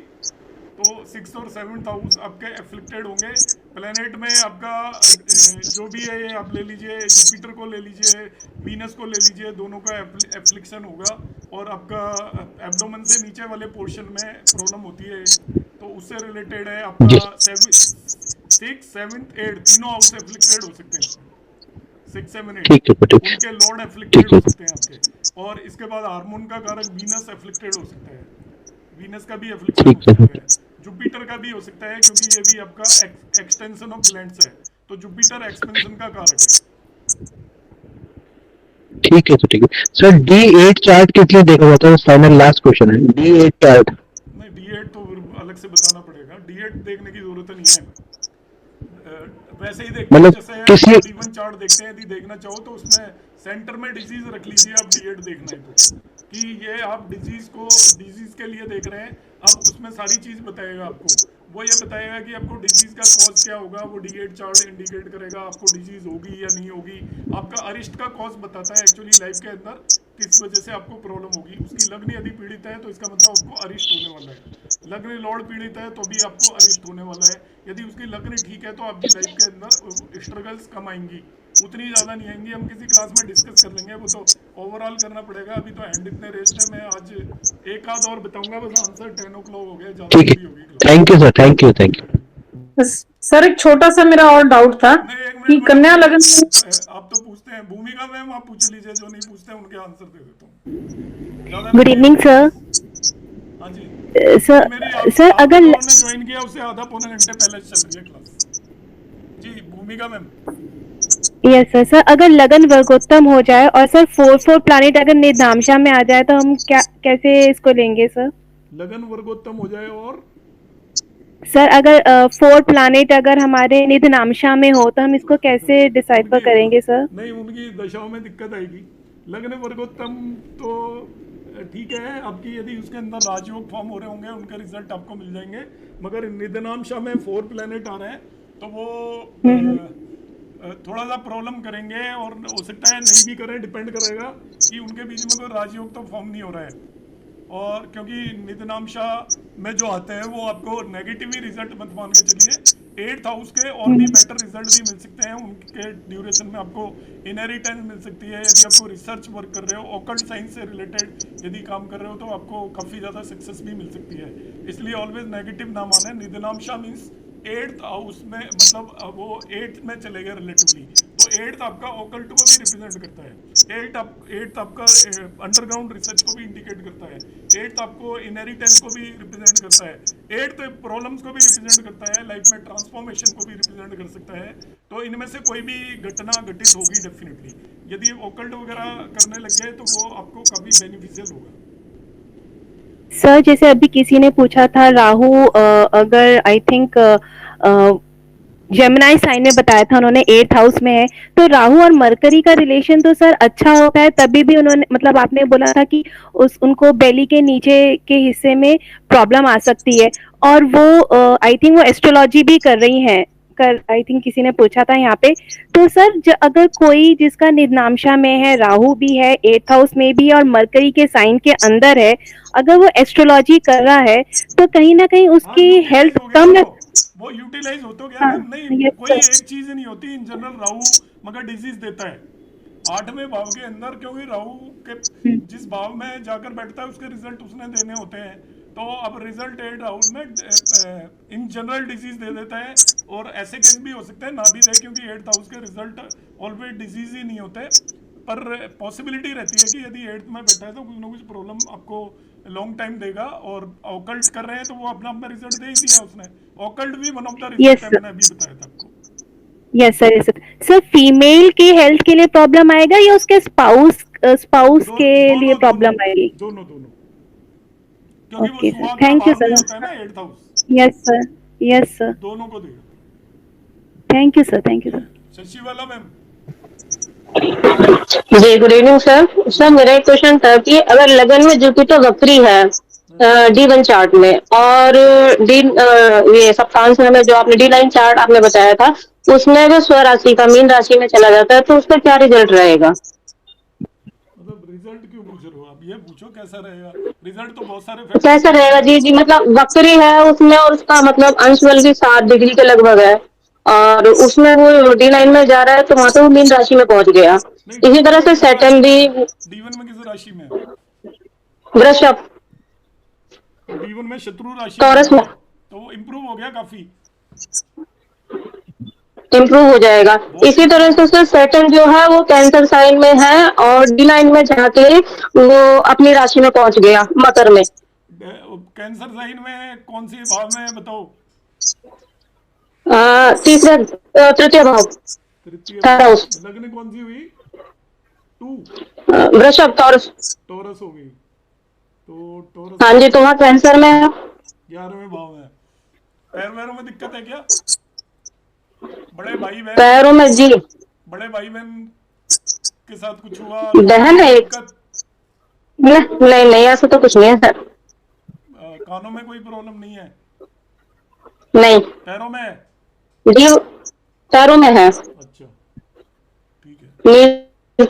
तो 6 और 7th हाउस आपके एफ्लिक्टेड होंगे। प्लेनेट में आपका जो भी है, आप ले लीजिए जुपिटर को ले लीजिए, वीनस को ले लीजिए, दोनों का एफ्लिक्शन होगा। और आपका एब्डोमेन से नीचे वाले पोर्शन में प्रॉब्लम होती है, तो उससे रिलेटेड है। आपका 6, 7th, 8 तीनों हाउस एफ्लिक्टेड हो सकते हैं इसमें। 6, 7, 8 उनके लॉर्ड एफ्लिक्टेड हो सकते हैं आपके। और इसके बाद हार्मोन का कारक वीनस एफ्लिक्टेड हो सकता है। वीनस का भी एफ्लिक्शन हो सकता है। जुपिटर का भी हो सकता है, क्योंकि ये भी आपका एक्सटेंशन ऑफ ग्लैंड्स है, तो जुपिटर एक्सपेंशन का कारक है। ठीक है, तो ठीक है सर। D8 चार्ट किस लिए देखा जाता है? फाइनल लास्ट क्वेश्चन है, D8 चार्ट। नहीं, D8 तो अलग से बताना पड़ेगा। D8 देखने की जरूरत नहीं है। वैसे ही देखते हैं जैसे आप D1 चार्ट देखते हैं। यदि देखना चाहो तो उसमें सेंटर में डिजीज रख लीजिए आप। D8 देखना है तो कि ये आप डिजीज के लिए देख रहे हैं। अब उसमें सारी चीज बताएगा आपको। वो ये बताएगा कि आपको डिजीज का कॉज क्या होगा, वो D8 चार्ट इंडिकेट करेगा आपको डिजीज होगी या नहीं होगी। आपका अरिष्ट का कॉज बताता है एक्चुअली लाइफ के अंदर किस वजह से आपको प्रॉब्लम होगी। उसकी लग्न यदि पीड़ित है तो इसका मतलब आपको अरिष्ट होने वाला है। लग्न लॉर्ड पीड़ित है तो भी आपको अरिष्ट होने वाला है। यदि उसकी लग्न ठीक है तो आपकी लाइफ के अंदर स्ट्रगल्स कम आएंगी, उतनी ज़्यादा नहीं आएंगी। हम किसी क्लास में डिस्कस कर लेंगे, वो तो ओवरऑल करना पड़ेगा। अभी तो हैंड इतने रेस्ट है। मैं आज एक आध और बताऊंगा बस आंसर। 10 o'clock हो गया, ज़्यादा ठीक है, thank you sir, thank you thank you. Sir एक छोटा सा मेरा और डाउट था कि कन्या लगन। आप तो पूछते हैं, भूमिका मैम आप पूछ लीजिए, जो नहीं पूछते हैं उनके आंसर दे देता हूँ। Good evening sir. हाँ जी सर अगर ज्वाइन किया उससे आधा पौने घंटे पहले चल रही है क्लास। जी भूमिका मैम। Yes sir. सर अगर लगन वर्गोत्तम हो जाए और सर 4 प्लैनेट अगर निधामशा में आ जाए तो हम कैसे इसको लेंगे सर? लगन वर्गोत्तम हो जाए और सर अगर 4 प्लैनेट अगर हमारे निधामशा में हो तो हम इसको कैसे डिसाइफर करेंगे सर? नहीं, उनकी दशाओं में दिक्कत आएगी। लग्न वर्गोत्तम तो ठीक है, आपकी यदि उसके अंदर राजयोग फॉर्म हो रहे होंगे उनके रिजल्ट आपको मिल जाएंगे, मगर निधनांशा में 4 प्लेनेट आ रहे हैं तो वो थोड़ा सा प्रॉब्लम करेंगे, और हो सकता है नहीं भी करें, डिपेंड करेगा कि उनके बीच में कोई राजयोग तो फॉर्म नहीं हो रहा है। और क्योंकि निधनांशा में जो आते हैं वो आपको नेगेटिव ही रिजल्ट मत मान के चलिए, 8th हाउस के और भी बेटर रिजल्ट भी मिल सकते हैं। उनके ड्यूरेशन में आपको इनहेरिटेंस मिल सकती है, यदि आपको रिसर्च वर्क कर रहे हो, ऑकल्ट साइंस से रिलेटेड यदि काम कर रहे हो तो आपको काफ़ी ज़्यादा सक्सेस भी मिल सकती है। इसलिए ऑलवेज नेगेटिव ना माने। निधनांशा मीन्स 8th हाउस में, मतलब वो 8th में चले गए रिलेटिवली, तो 8th आपका ऑकल्ट को भी रिप्रेजेंट करता है, 8th आपका अंडरग्राउंड रिसर्च को भी इंडिकेट करता है, 8th आपको इनहेरिटेंस को भी रिप्रेजेंट करता है, 8th प्रॉब्लम्स को भी रिप्रेजेंट करता है, लाइफ में ट्रांसफॉर्मेशन को भी रिप्रेजेंट कर सकता है। तो इनमें से कोई भी घटना घटित होगी डेफिनेटली, यदि ऑकल्ट वगैरह करने लग गए तो वो आपको काफ़ी बेनिफिशियल होगा। सर जैसे अभी किसी ने पूछा था राहु अगर आई थिंक जेमिनाई साइन में बताया था उन्होंने 8th हाउस में है, तो राहु और मरकरी का रिलेशन तो सर अच्छा होता है, तभी भी उन्होंने मतलब आपने बोला था कि उनको बेली के नीचे के हिस्से में प्रॉब्लम आ सकती है, और वो आई थिंक वो एस्ट्रोलॉजी भी कर रही हैं, आई थिंक किसी ने पूछा था यहाँ पे। तो सर अगर कोई जिसका निधनांशा में है, राहु भी है, 8th हाउस में भी और मरकरी के साइन के अंदर है, अगर वो एस्ट्रोलॉजी कर रहा है तो कहीं ना कहीं उसकी हेल्थ कम वो यूटिलाइज हो तो गया। नहीं, कोई एक चीज नहीं होती इन जनरल। राहु मगर डिजीज देता है 8वें भाव के अंदर, क्योंकि राहु के जिस भाव में जाकर बैठता है उसके रिजल्ट उसने देने होते हैं। तो अब रिजल्ट 8th हाउस में इन जनरल डिजीज दे देता है, और ऐसे केस भी हो सकते हैं ना भी दे, क्योंकि 8th हाउस के रिजल्ट ऑलवेज डिजीज ही नहीं होते, पर पॉसिबिलिटी रहती है कि यदि 8th में बैठा है तो कुछ ना कुछ प्रॉब्लम आपको लॉन्ग टाइम देगा। और ऑकल्ट कर रहे हैं तो वो अपना अपना रिजल्ट दे ही दिया उसने। ऑकल्ट भी वन ऑफ द रिजल्ट है, मैंने अभी बताया था आपको। Yes sir, yes sir. Sir female की हेल्थ के लिए प्रॉब्लम आएगा या उसके स्पाउस के लिए प्रॉब्लम आएगी? दोनों। क्योंकि ओके वो सर, थैंक यू सर। होता है ना 8th house. Yes sir, yes sir, दोनों को देगा। Thank you sir, thank you sir. Shashi वाला मैम। जी गुड इवनिंग सर। सर मेरा एक क्वेश्चन था कि अगर लगन में जुपिटर वक्री है D1 चार्ट में, और ये सप्तांश में जो आपने D9 चार्ट आपने बताया था उसमें जो स्वराशि का मीन राशि में चला जाता है, तो उसका क्या रिजल्ट रहेगा? मतलब रिजल्ट क्यों पूछ रहे हो आप? ये पूछो कैसा रहेगा रिजल्ट। तो बहुत सारे कैसा रहेगा जी मतलब वक्री है उसमें, और उसका मतलब अंश बल भी 7 डिग्री के लगभग है, और उसमें वो D9 में जा रहा है तो वहां तो वो मीन राशि में पहुंच गया। इसी तरह से सैटर्न भी D1 में किस राशि में? वृषभ। D1 में शत्रु राशि टॉरस में, तो वो इम्प्रूव हो गया, काफी इम्प्रूव हो जाएगा। इसी तरह से सैटर्न जो है वो कैंसर साइन में है, और D9 में जाके वो अपनी राशि में पहुंच गया मकर में। कैंसर साइन में कौन सी भाव में बताओ? तृतीय भाव। लग्न कौन सी हुई? 2 वृषभ, टॉरस हो गई। तो टॉरस, हाँ जी, तो वहाँ कैंसर में है, 11वें भाव में। पैर वैरों में दिक्कत है क्या? बड़े भाई बहन पैरों में जी, बड़े भाई बहन के साथ कुछ हुआ? बहन है एक। नहीं ऐसा तो कुछ नहीं है सर। कानों में कोई प्रॉब्लम नहीं है? नहीं। पैरों में है? जी पैरों में है। अच्छा ठीक है। तो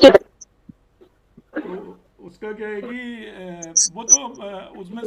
उसका क्या है कि वो तो उसमें